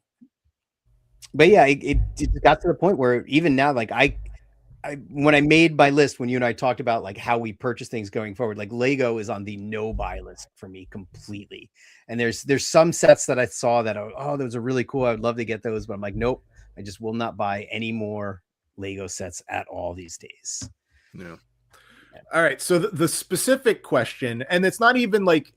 yeah, it got to the point where even now, like I when I made my list, when you and I talked about like how we purchase things going forward, like Lego is on the no buy list for me completely. And there's some sets that I saw that, those are really cool, I would love to get those, but I'm like, nope, I just will not buy any more Lego sets at all these days. No. All right. So the specific question, and it's not even like,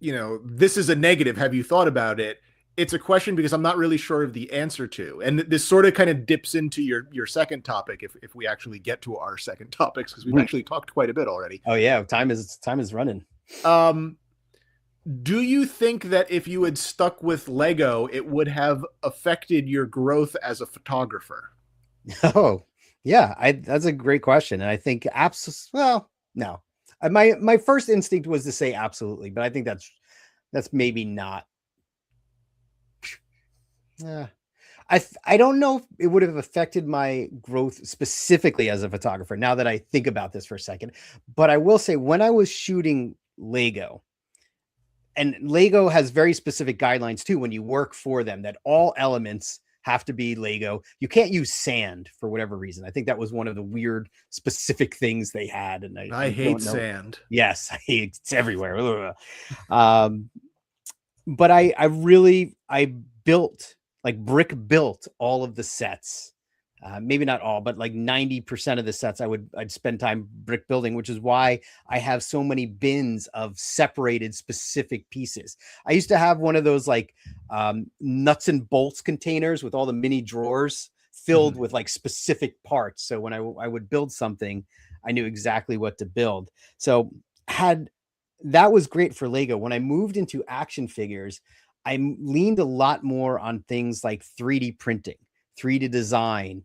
this is a negative, have you thought about it? It's a question because I'm not really sure of the answer to. And this sort of kind of dips into your second topic if we actually get to our second topics, because we've actually talked quite a bit already. Oh yeah, time is running. Do you think that if you had stuck with Lego, it would have affected your growth as a photographer? Oh, yeah, that's a great question. And I think no. My first instinct was to say absolutely, but I think that's maybe not. I don't know if it would have affected my growth specifically as a photographer, now that I think about this for a second. But I will say, when I was shooting Lego, and Lego has very specific guidelines too when you work for them, that all elements have to be Lego. You can't use sand for whatever reason. I think that was one of the weird specific things they had. And I hate sand. Yes, it's everywhere. But I built, like brick built all of the sets. Maybe not all, but like 90% of the sets I'd spend time brick building, which is why I have so many bins of separated specific pieces. I used to have one of those like nuts and bolts containers with all the mini drawers filled with like specific parts. So when I would build something, I knew exactly what to build. So had that was great for Lego. When I moved into action figures, leaned a lot more on things like 3D printing, 3D design,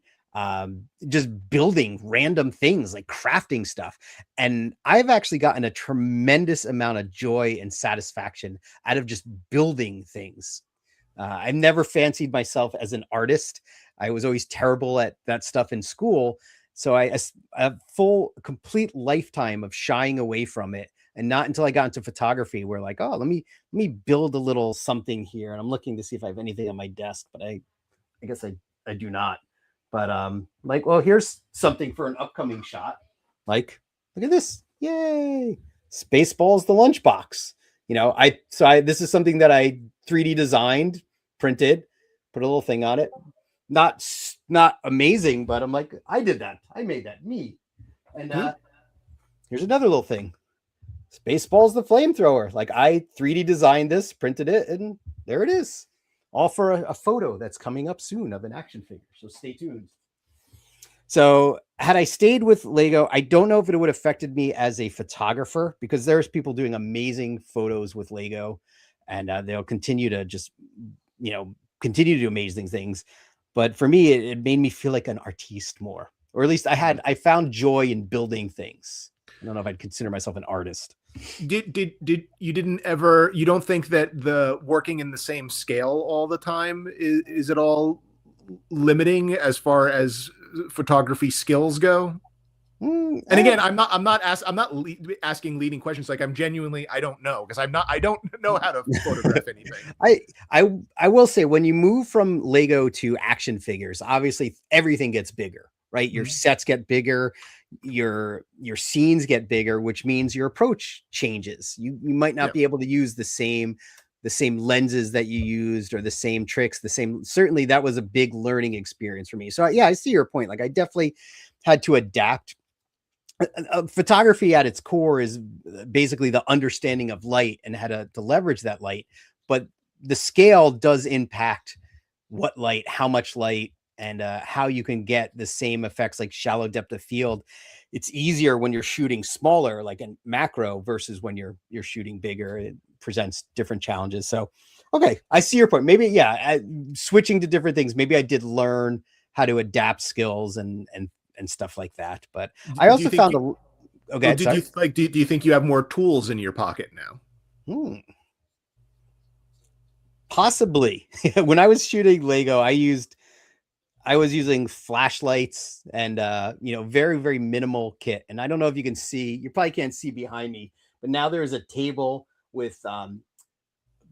just building random things like crafting stuff. And I've actually gotten a tremendous amount of joy and satisfaction out of just building things. I've never fancied myself as an artist. I was always terrible at that stuff in school. So a full, complete lifetime of shying away from it. And not until I got into photography, where like, oh, let me build a little something here. And I'm looking to see if I have anything on my desk, but I guess I do not. But like, well, here's something for an upcoming shot. Like, look at this. Yay. Spaceballs the lunchbox. You know, this is something that I 3D designed, printed, put a little thing on it. Not amazing, but I'm like, I did that. I made that, me. And here's another little thing. Spaceballs the flamethrower. Like, I 3D designed this, printed it, and there it is. All for a photo that's coming up soon of an action figure. So stay tuned. So had I stayed with Lego, I don't know if it would have affected me as a photographer, because there's people doing amazing photos with Lego, and they'll continue to just, continue to do amazing things. But for me, it made me feel like an artiste more, or at least I found joy in building things. I don't know if I'd consider myself an artist. You don't think that the working in the same scale all the time is at all limiting as far as photography skills go? And again, I'm not asking leading questions. Like, I'm genuinely, I don't know, because I don't know how to photograph anything. I will say, when you move from Lego to action figures, obviously everything gets bigger, right? Your sets get bigger, your scenes get bigger, which means your approach changes. You might not be able to use the same lenses that you used, or the same tricks, certainly that was a big learning experience for me. So yeah, I see your point. Like, I definitely had to adapt. Photography at its core is basically the understanding of light and how to leverage that light, but the scale does impact what light, how much light, and how you can get the same effects, like shallow depth of field. It's easier when you're shooting smaller, like in macro, versus when you're shooting bigger. It presents different challenges. So, okay, I see your point. Maybe, switching to different things. Maybe I did learn how to adapt skills and stuff like that. But I also found okay. Do you think you have more tools in your pocket now? Possibly. When I was shooting Lego, I was using flashlights and very, very minimal kit. And I don't know if you can see, you probably can't see behind me, but now there's a table with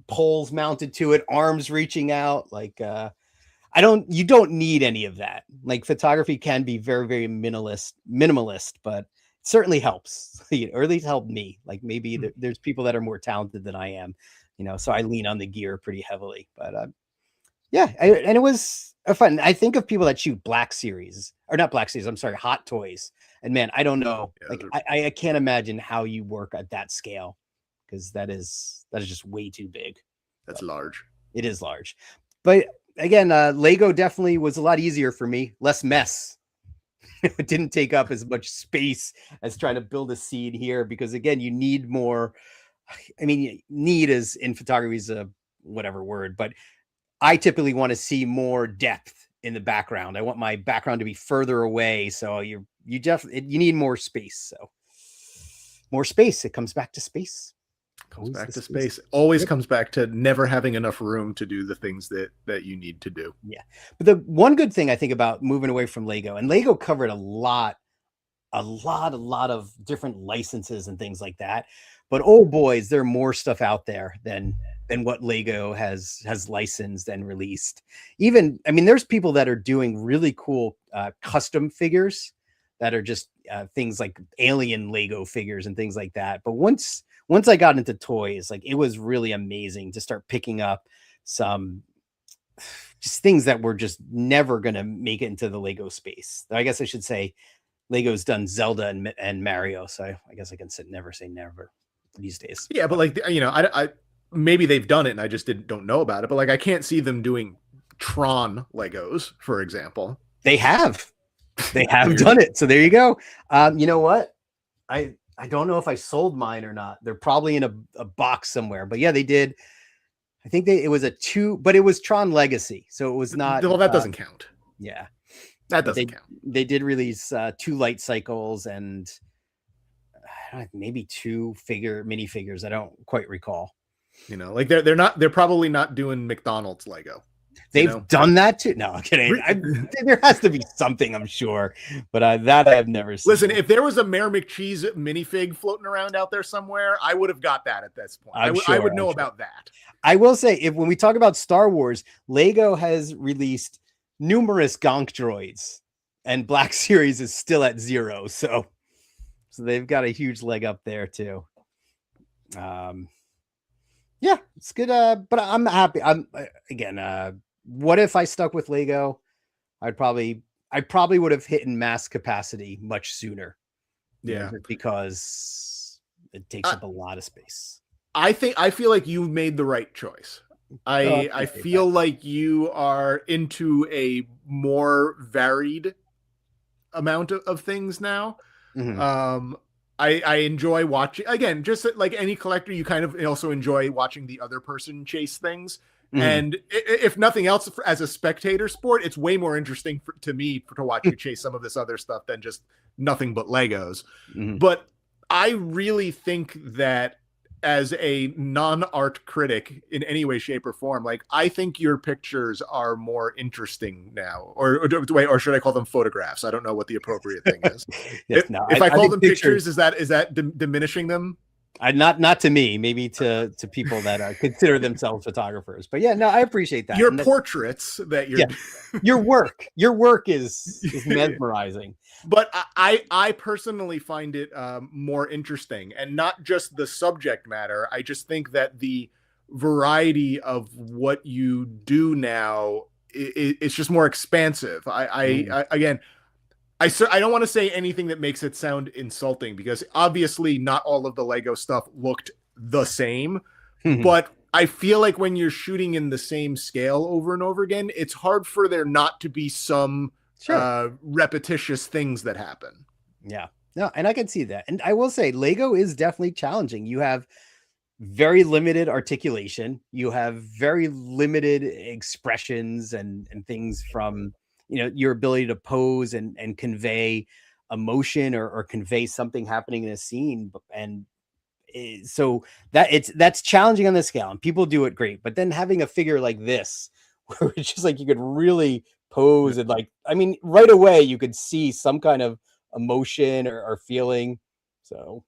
poles mounted to it, arms reaching out. Like, you don't need any of that. Like, photography can be very, very minimalist, but it certainly helps, or at least helped me. Like, maybe there's people that are more talented than I am, so I lean on the gear pretty heavily. But and it was fun. I think of people that shoot Hot Toys, and man, I don't know. I can't imagine how you work at that scale, because that is just way too big. That's large. It is large, but again, Lego definitely was a lot easier for me. Less mess. It didn't take up as much space as trying to build a scene here, because again, you need more. I mean, need is in photography is a whatever word, but I typically want to see more depth in the background. I want my background to be further away. So you need more space. So more space. It comes back to space. Always comes back to never having enough room to do the things that you need to do. Yeah. But the one good thing I think about moving away from Lego, and Lego covered a lot of different licenses and things like that. But oh boys, there are more stuff out there than what Lego has licensed and released. Even, I mean, there's people that are doing really cool custom figures that are just things like alien Lego figures and things like that. But once I got into toys, like, it was really amazing to start picking up some just things that were just never going to make it into the Lego space. I guess I should say Lego's done Zelda and Mario. So I guess I can never say never these days. Yeah, but like, I maybe they've done it and I just don't know about it. But like, I can't see them doing Tron Legos, for example. They have. They have done it. So there you go. You know what? I don't know if I sold mine or not. They're probably in a box somewhere. But yeah, they did. I think it was a 2, but it was Tron Legacy, so it was not. Well, that doesn't count. Yeah, that doesn't count. They did release 2 light cycles and maybe 2 minifigures. I don't quite recall. Like they're probably not doing McDonald's Lego. They've done that too. No, I'm kidding. There has to be something, I'm sure, but that I've never seen. Listen, if there was a Mayor McCheese minifig floating around out there somewhere, I would have got that at this point. I would know about that. I will say, when we talk about Star Wars, Lego has released numerous Gonk droids, and Black Series is still at 0. So they've got a huge leg up there too. Yeah, it's good. But I'm happy. What if I stuck with Lego? I probably would have hit in mass capacity much sooner. Yeah, because it takes up a lot of space. I feel like you made the right choice. I feel like you are into a more varied amount of things now. Mm-hmm. I enjoy watching, again, just like any collector, you kind of also enjoy watching the other person chase things. Mm-hmm. And if nothing else, as a spectator sport, it's way more interesting to me to watch you chase some of this other stuff than just nothing but Legos. Mm-hmm. But I really think that as a non-art critic in any way, shape, or form, like, I think your pictures are more interesting now, or should I call them photographs? I don't know what the appropriate thing is. Yes, if I call them pictures, is that diminishing them? Not to me, maybe to people that consider themselves photographers. But yeah, no, I appreciate that. Your portraits that you're your work is mesmerizing. But I personally find it more interesting, and not just the subject matter. I just think that the variety of what you do now it's just more expansive. I don't want to say anything that makes it sound insulting, because obviously not all of the Lego stuff looked the same, but I feel like when you're shooting in the same scale over and over again, it's hard for there not to be some repetitious things that happen. Yeah, no, and I can see that. And I will say Lego is definitely challenging. You have very limited articulation. You have very limited expressions and things from, your ability to pose and convey emotion or convey something happening in a scene. And so that's challenging on the scale, and people do it great. But then having a figure like this, where it's just like you could really pose and right away you could see some kind of emotion or feeling. So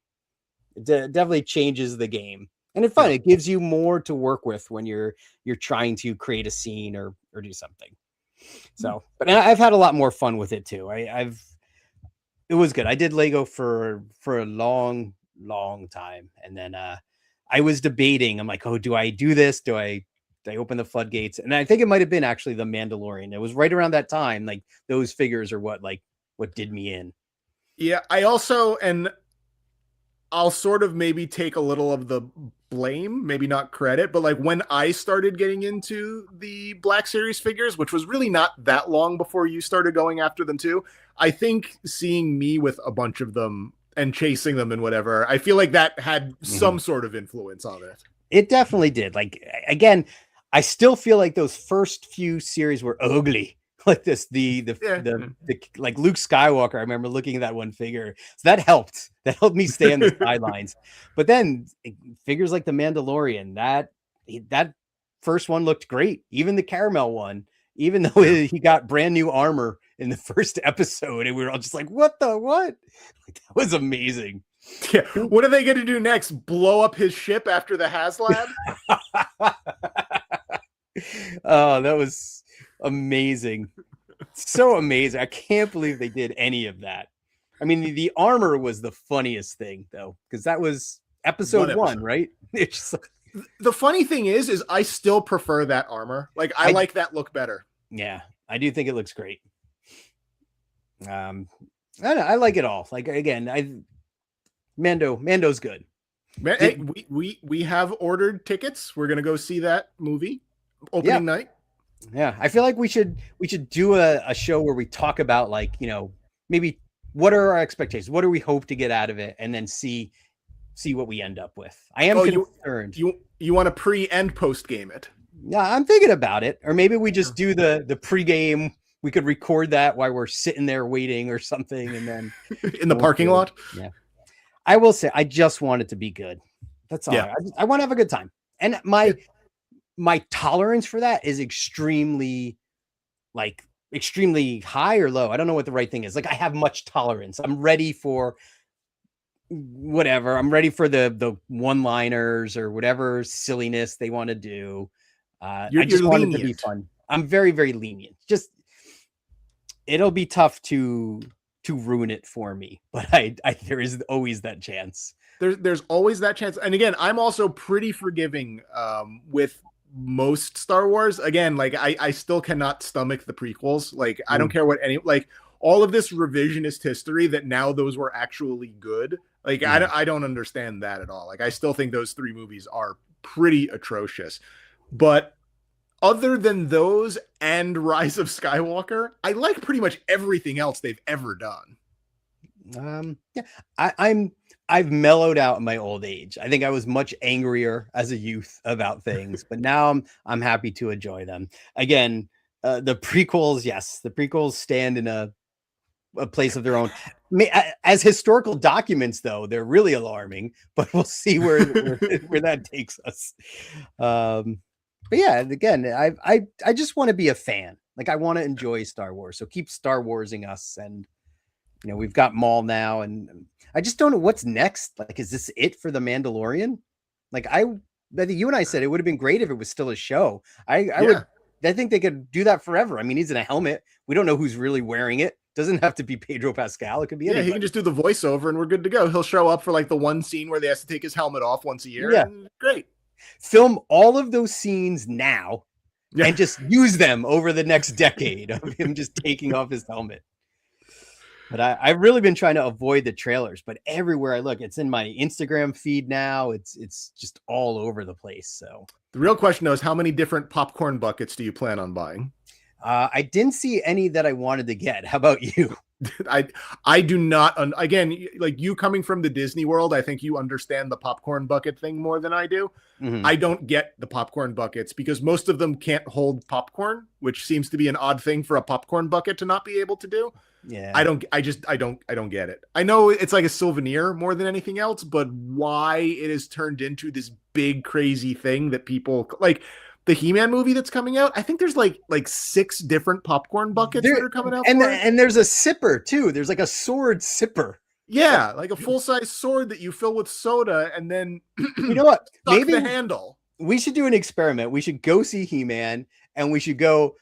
it definitely changes the game. And it's fun. It gives you more to work with when you're trying to create a scene or do something. So, but I've had a lot more fun with it too. It was good. I did Lego for a long time, and then I was debating. I'm like, oh, do I do this? Do I open the floodgates? And I think it might have been actually The Mandalorian. It was right around that time. Like, those figures are what did me in. Yeah, I also, and I'll sort of maybe take a little of the blame, maybe not credit, but like when I started getting into the Black Series figures, which was really not that long before you started going after them too, I think seeing me with a bunch of them and chasing them and whatever, I feel like that had some sort of influence on it. It definitely did. Like, again, I still feel like those first few series were ugly. Like this, the like Luke Skywalker. I remember looking at that one figure, so that helped me stay on the sidelines. But then figures like the Mandalorian, that first one looked great. Even the caramel one, even though he got brand new armor in the first episode, and we were all just like, what? Like, that was amazing. Yeah. What are they going to do next? Blow up his ship after the HasLab? Oh, that was amazing. So amazing. I can't believe they did any of that. I mean, the armor was the funniest thing, though, because that was episode 1, right? It's just like... The funny thing is I still prefer that armor. Like, I like that look better. Yeah, I do think it looks great. I don't know, I like it all. Like, again, Mando's good. We have ordered tickets. We're gonna go see that movie opening night. Yeah, I feel like we should do a show where we talk about, like, maybe what are our expectations? What do we hope to get out of it, and then see what we end up with. I am concerned. You want to pre and post game it? Yeah, I'm thinking about it. Or maybe we just do the pre-game. We could record that while we're sitting there waiting or something, and then in the parking lot. Yeah, I will say I just want it to be good. That's all. Yeah. I want to have a good time, and my tolerance for that is extremely high or low. I don't know what the right thing is. Like, I have much tolerance. I'm ready for whatever. I'm ready for the one-liners or whatever silliness they want to do. I just want it to be fun. I'm very, very lenient. Just, it'll be tough to ruin it for me, but I there is always that chance. There's always that chance. And again, I'm also pretty forgiving with most Star Wars. Again, like I still cannot stomach the prequels. Like, I don't care what all of this revisionist history that now those were actually good. Like, I don't understand that at all. Like, I still think those 3 movies are pretty atrocious. But other than those and Rise of Skywalker, I like pretty much everything else they've ever done. Yeah, I've mellowed out in my old age. I think I was much angrier as a youth about things, but now I'm happy to enjoy them. Again, the prequels, yes, the prequels stand in a place of their own. As historical documents, though, they're really alarming, but we'll see where that takes us. But yeah, again, I just want to be a fan. Like, I want to enjoy Star Wars. So keep Star Warsing us. And, you know, we've got Maul now, and I just don't know what's next. Like, is this it for The Mandalorian? Like, I think you and I said it would have been great if it was still a show. I think they could do that forever. I mean, he's in a helmet. We don't know who's really wearing it. Doesn't have to be Pedro Pascal. It could be anybody. He can just do the voiceover and we're good to go. He'll show up for like the one scene where they have to take his helmet off once a year. Yeah. And great. Film all of those scenes now and just use them over the next decade of him just taking off his helmet. But I've really been trying to avoid the trailers, but everywhere I look, it's in my Instagram feed now. It's just all over the place. So the real question though is, how many different popcorn buckets do you plan on buying? I didn't see any that I wanted to get. How about you? I do not. Again, like, you coming from the Disney world, I think you understand the popcorn bucket thing more than I do. Mm-hmm. I don't get the popcorn buckets because most of them can't hold popcorn, which seems to be an odd thing for a popcorn bucket to not be able to do. Yeah. I don't get it. I know it's like a souvenir more than anything else, but why it has turned into this big crazy thing that people like. The He-Man movie that's coming out, I think there's like 6 different popcorn buckets that are coming out. And there's a sipper too. There's like a sword sipper. Yeah, like a full-size sword that you fill with soda and then you know what? Maybe the handle. We should do an experiment. We should go see He-Man and we should go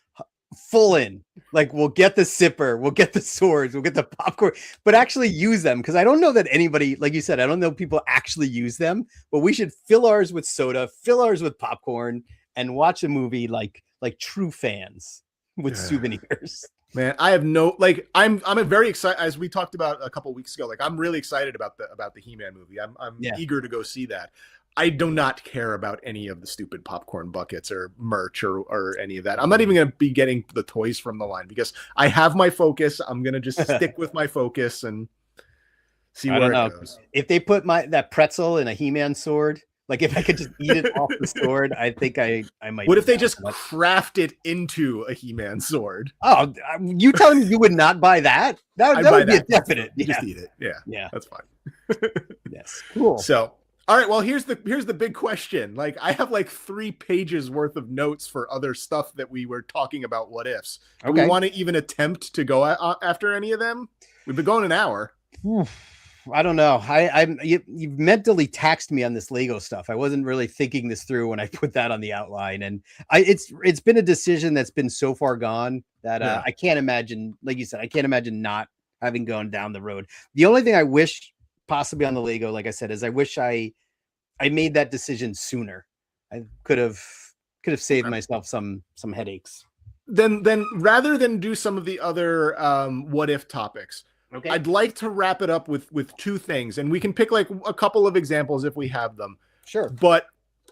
full in. Like, we'll get the sipper, we'll get the swords, we'll get the popcorn, but actually use them, because I don't know that anybody, like you said, I don't know people actually use them, but we should fill ours with soda, fill ours with popcorn, and watch a movie like true fans with souvenirs. Man, I have no, like, I'm very excited, as we talked about a couple weeks ago. Like, I'm really excited about the He-Man movie. I'm eager to go see that. I do not care about any of the stupid popcorn buckets or merch or any of that. I'm not even going to be getting the toys from the line because I have my focus. I'm going to just stick with my focus and see where it goes. If they put that pretzel in a He-Man sword, like, if I could just eat it off the sword, I think I might. What if they just craft it into a He-Man sword? Oh, you telling me you would not buy that? That would be a definite. You just eat it. Yeah, that's fine. Yes, cool. So, all right. Well, here's the big question. Like, I have like 3 pages worth of notes for other stuff that we were talking about. What ifs? Do we want to even attempt to go after any of them? We've been going an hour. I don't know. You've mentally taxed me on this Lego stuff. I wasn't really thinking this through when I put that on the outline, and it's been a decision that's been so far gone that I can't imagine. Like you said, I can't imagine not having gone down the road. The only thing I wish possibly on the Lego, like I said, is I wish I made that decision sooner. I could have saved myself some headaches. Then rather than do some of the other what if topics. Okay. I'd like to wrap it up with 2 things, and we can pick like a couple of examples if we have them. Sure. But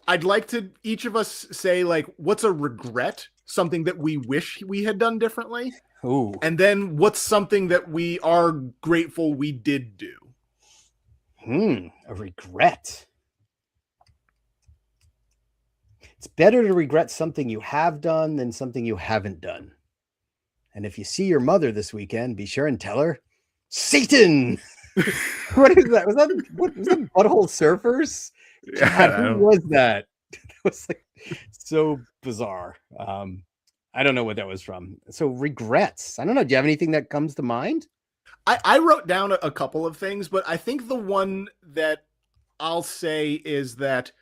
I'd like to each of us say, like, what's a regret something that we wish we had done differently, Ooh. and then what's something that we are grateful we did do. A regret. It's better to regret something you have done than something you haven't done. And if you see your mother this weekend, be sure and tell her, Satan. What is that? Was that Butthole Surfers? God, who was that? That was like so bizarre. I don't know what that was from. So regrets. I don't know. Do you have anything that comes to mind? I wrote down a couple of things, but I think the one that I'll say is that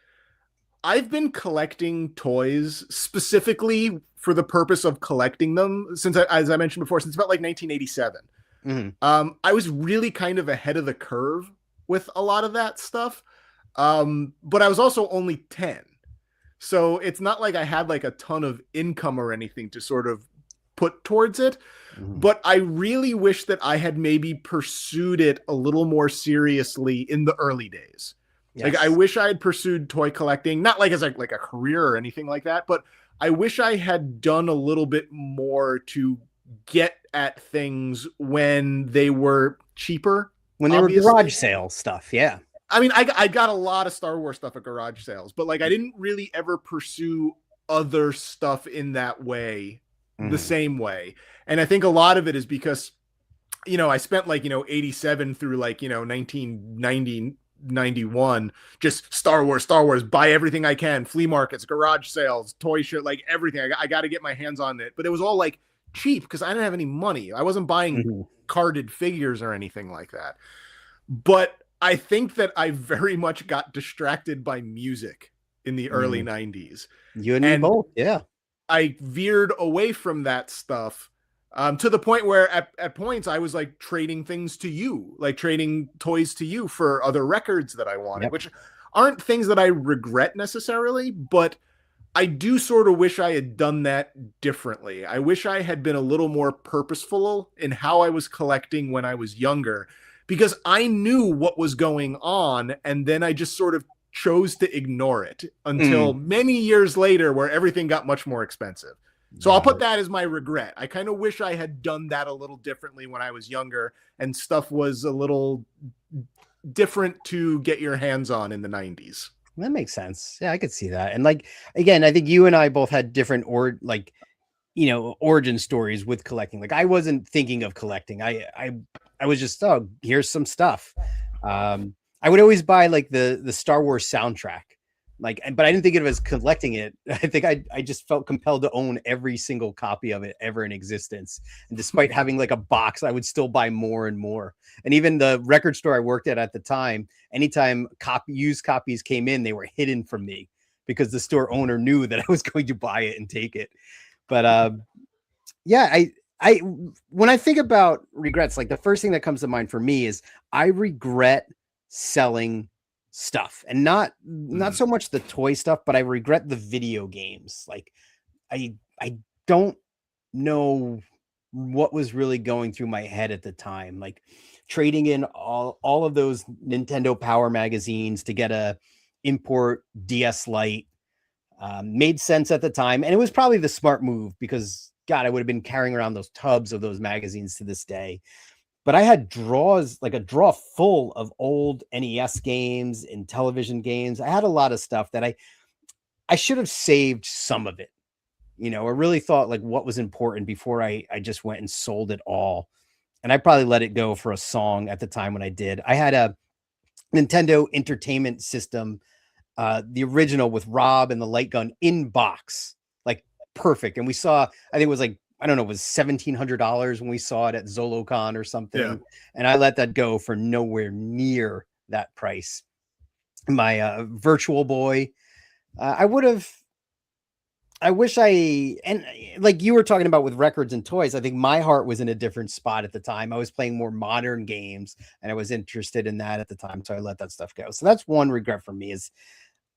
I've been collecting toys specifically for the purpose of collecting them since, as I mentioned before, since about like 1987. Mm-hmm. I was really kind of ahead of the curve with a lot of that stuff. But I was also only 10. So it's not like I had like a ton of income or anything to sort of put towards it. Mm-hmm. But I really wish that I had maybe pursued it a little more seriously in the early days. Yes. Like I wish I had pursued toy collecting, not like as like a career or anything like that, but I wish I had done a little bit more to get at things when they were cheaper. When they obviously. were garage sale stuff, yeah. I mean, I got a lot of Star Wars stuff at garage sales, but like I didn't really ever pursue other stuff in that way, the same way. And I think a lot of it is because, you know, I spent like, you know, 87 through like, you know, 1990, 91, just Star Wars, buy everything I can, flea markets, garage sales, toy shit, like everything. I got to get my hands on it. But it was all like cheap because I didn't have any money. I wasn't buying carded figures or anything like that. But I think that I very much got distracted by music in the early 90s. You and me both, yeah. I veered away from that stuff to the point where at points I was like trading things to you, like trading toys to you for other records that I wanted, which aren't things that I regret necessarily, but I do sort of wish I had done that differently. I wish I had been a little more purposeful in how I was collecting when I was younger, because I knew what was going on, and then I just sort of chose to ignore it until many years later where everything got much more expensive. So I'll put that as my regret. I kind of wish I had done that a little differently when I was younger and stuff was a little different to get your hands on in the 90s. That makes sense. Yeah, I could see that. And like, again, I think you and I both had different origin stories with collecting. Like I wasn't thinking of collecting. I was just, oh, here's some stuff. I would always buy like the Star Wars soundtrack, but I didn't think of it as collecting it. I think I just felt compelled to own every single copy of it ever in existence. And despite having like a box, I would still buy more and more. And even the record store I worked at the time, anytime used copies came in, they were hidden from me because the store owner knew that I was going to buy it and take it. But yeah, I when I think about regrets, like the first thing that comes to mind for me is I regret selling stuff, and not so much the toy stuff, but I regret the video games. Like I don't know what was really going through my head at the time, like trading in all of those Nintendo Power magazines to get a import DS Lite made sense at the time, and it was probably the smart move because God, I would have been carrying around those tubs of those magazines to this day. But I had draws, like a drawer full of old NES games and television games. I had a lot of stuff that I should have saved some of it, or really thought like what was important before I just went and sold it all. And I probably let it go for a song at the time when I did. I had a Nintendo Entertainment System, the original with Rob and the light gun in box, like perfect. And we saw, I think it was like, I don't know, it was $1,700 when we saw it at ZoloCon or something. Yeah. And I let that go for nowhere near that price. My Virtual Boy, I wish and like you were talking about with records and toys, I think my heart was in a different spot at the time. I was playing more modern games and I was interested in that at the time. So I let that stuff go. So that's one regret for me, is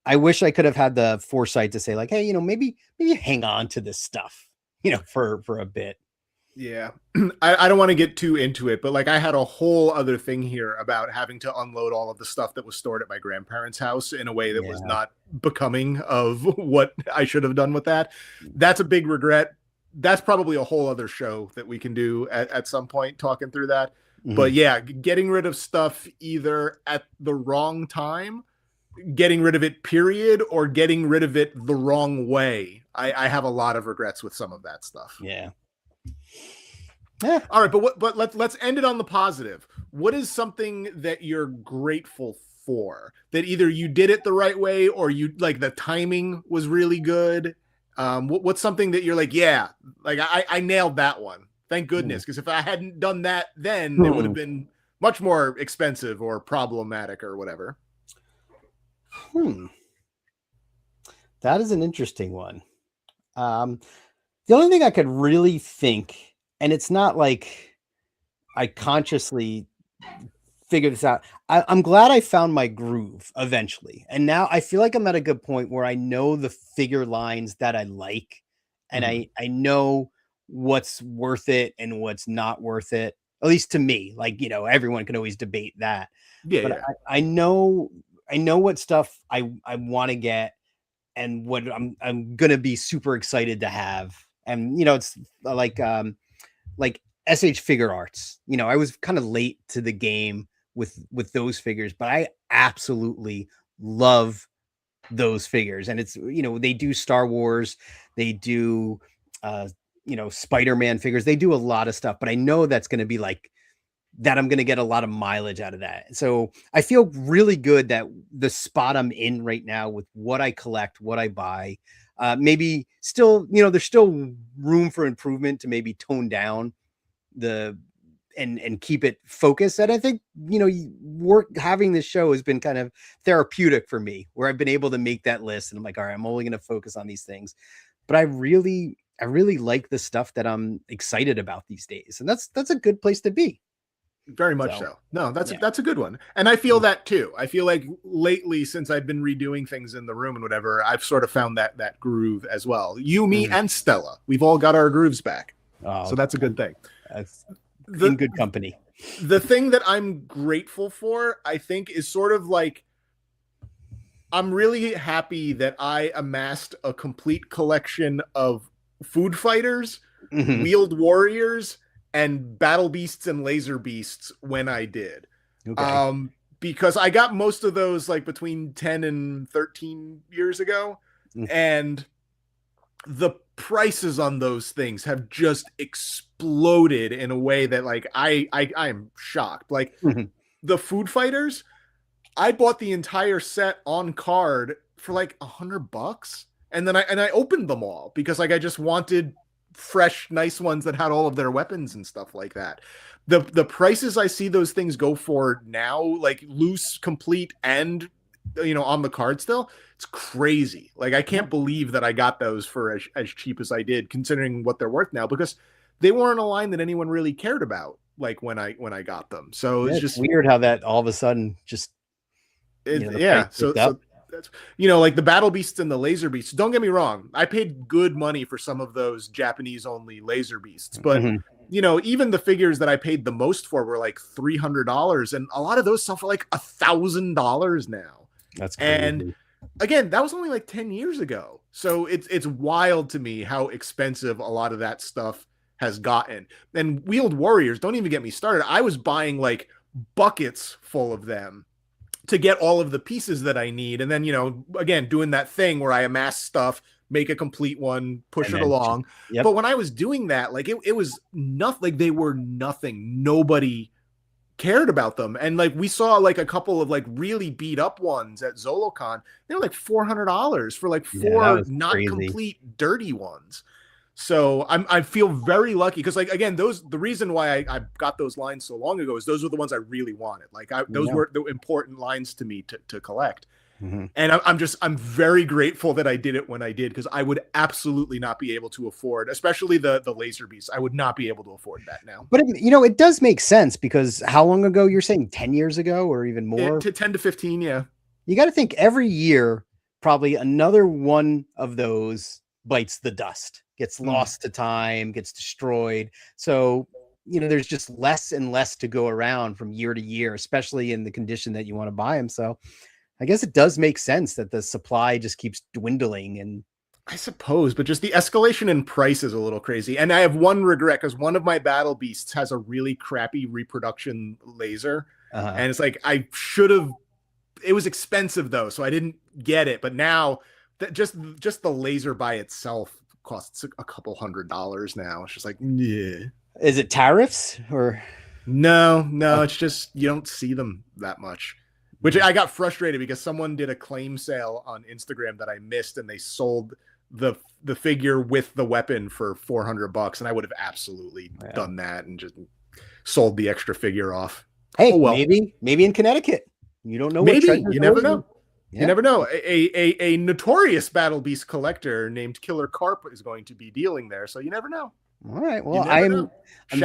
I wish I could have had the foresight to say like, hey, maybe hang on to this stuff, for a bit. Yeah. I don't want to get too into it, but like I had a whole other thing here about having to unload all of the stuff that was stored at my grandparents' house in a way that was Yeah. not becoming of what I should have done with that. That's a big regret. That's probably a whole other show that we can do at some point talking through that. But Mhm. yeah, getting rid of stuff either at the wrong time, getting rid of it, period, or getting rid of it the wrong way. I have a lot of regrets with some of that stuff. Yeah. Yeah. All right, but let's end it on the positive. What is something that you're grateful for? That either you did it the right way or you like the timing was really good. What's something that you're like, yeah, like I nailed that one. Thank goodness, because if I hadn't done that, then it would have been much more expensive or problematic or whatever. That is an interesting one. The only thing I could really think, and it's not like I consciously figured this out. I'm glad I found my groove eventually. And now I feel like I'm at a good point where I know the figure lines that I like, and I know what's worth it and what's not worth it. At least to me, like, everyone can always debate that. Yeah, But yeah. I know what stuff I want to get and what I'm gonna be super excited to have. And it's like SH Figure Arts. I was kind of late to the game with those figures, but I absolutely love those figures. And it's they do Star Wars, they do Spider-Man figures, they do a lot of stuff, but I know that's going to be like that. I'm going to get a lot of mileage out of that. So I feel really good that the spot I'm in right now with what I collect, what I buy, maybe still, there's still room for improvement to maybe tone down the and keep it focused. And I think, having this show has been kind of therapeutic for me, where I've been able to make that list and I'm like, all right, I'm only going to focus on these things. But I really like the stuff that I'm excited about these days. And that's a good place to be. Very much So, so. No, that's yeah. that's a good one. And I feel that too. I feel like lately, since I've been redoing things in the room and whatever, I've sort of found that groove as well. You, me, and Stella, we've all got our grooves back. So that's a good thing. That's in good company. The thing that I'm grateful for, I think, is sort of like I'm really happy that I amassed a complete collection of food fighters, wheeled warriors, and battle beasts and laser beasts when I did. Okay. Because I got most of those like between 10 and 13 years ago. And the prices on those things have just exploded in a way that like I'm shocked. Like the food fighters, I bought the entire set on card for like $100, and then I opened them all because like I just wanted fresh, nice ones that had all of their weapons and stuff like that. The prices I see those things go for now, like loose, complete, and on the card still, it's crazy. Like I can't believe that I got those for as cheap as I did, considering what they're worth now, because they weren't a line that anyone really cared about like when I got them. So it's just weird how that all of a sudden just yeah. So that's like the battle beasts and the laser beasts. Don't get me wrong, I paid good money for some of those Japanese only laser beasts, but even the figures that I paid the most for were like $300, and a lot of those sell for like $1,000 now. That's crazy. And again, that was only like 10 years ago. So it's wild to me how expensive a lot of that stuff has gotten. And wheeled warriors, don't even get me started. I was buying like buckets full of them to get all of the pieces that I need. And then, again, doing that thing where I amass stuff, make a complete one, push it along. Yep. But when I was doing that, like it was nothing, like they were nothing. Nobody cared about them. And like we saw like a couple of like really beat up ones at ZoloCon. They were like $400 for like four not complete dirty ones. So I feel very lucky because like again, the reason why I got those lines so long ago is those were the ones I really wanted. Like those were the important lines to me to collect. And I'm very grateful that I did it when I did, because I would absolutely not be able to afford, especially the laser beast. I would not be able to afford that now. But it does make sense, because how long ago? You're saying 10 years ago or even more? To 10 to 15, yeah. You got to think every year, probably another one of those bites the dust. gets lost to time, gets destroyed. So, there's just less and less to go around from year to year, especially in the condition that you want to buy them. So I guess it does make sense that the supply just keeps dwindling. And I suppose, but just the escalation in price is a little crazy. And I have one regret because one of my battle beasts has a really crappy reproduction laser. And it's like, I should have, it was expensive though, so I didn't get it. But now that just the laser by itself costs a couple $100 now. It's just like, yeah. Is it tariffs or? No, it's just, you don't see them that much. Which I got frustrated because someone did a claim sale on Instagram that I missed, and they sold the figure with the weapon for $400, and I would have absolutely done that and just sold the extra figure off. Hey, maybe in Connecticut. You don't know. Maybe you never know. Yeah. You never know. A notorious Battle Beast collector named Killer Carp is going to be dealing there, so you never know. All right. Well, I'm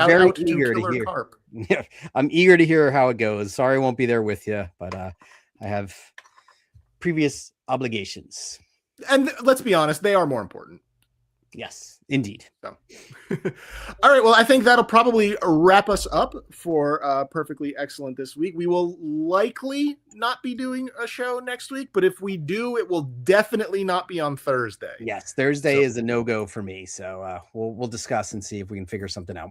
very eager to hear. Carp. Yeah, I'm eager to hear how it goes. Sorry, I won't be there with you, but I have previous obligations. And let's be honest, they are more important. Yes, indeed. So. All right. Well, I think that'll probably wrap us up for Perfectly Excellent this week. We will likely not be doing a show next week, but if we do, it will definitely not be on Thursday. Yes, Thursday is a no-go for me. So we'll discuss and see if we can figure something out.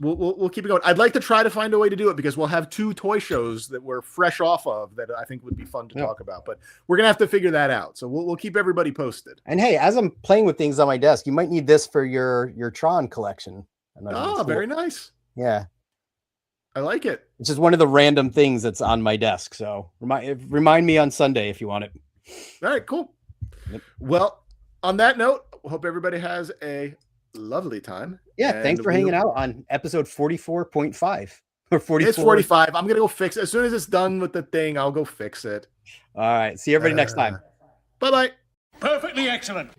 We'll keep it going. I'd like to try to find a way to do it because we'll have 2 toy shows that we're fresh off of that I think would be fun to talk about, but we're gonna have to figure that out. So we'll keep everybody posted. And hey, as I'm playing with things on my desk, you might need this for your Tron collection. Oh, very nice. Yeah, I like it. It's just one of the random things that's on my desk. So remind me on Sunday if you want it. All right, cool. Yep. Well, on that note, hope everybody has a lovely time. Yeah, thanks for hanging out on episode 44.5 or 44. It's 45. I'm gonna go fix it as soon as it's done with the thing. I'll go fix it. All right, see everybody next time. Bye. Perfectly Excellent.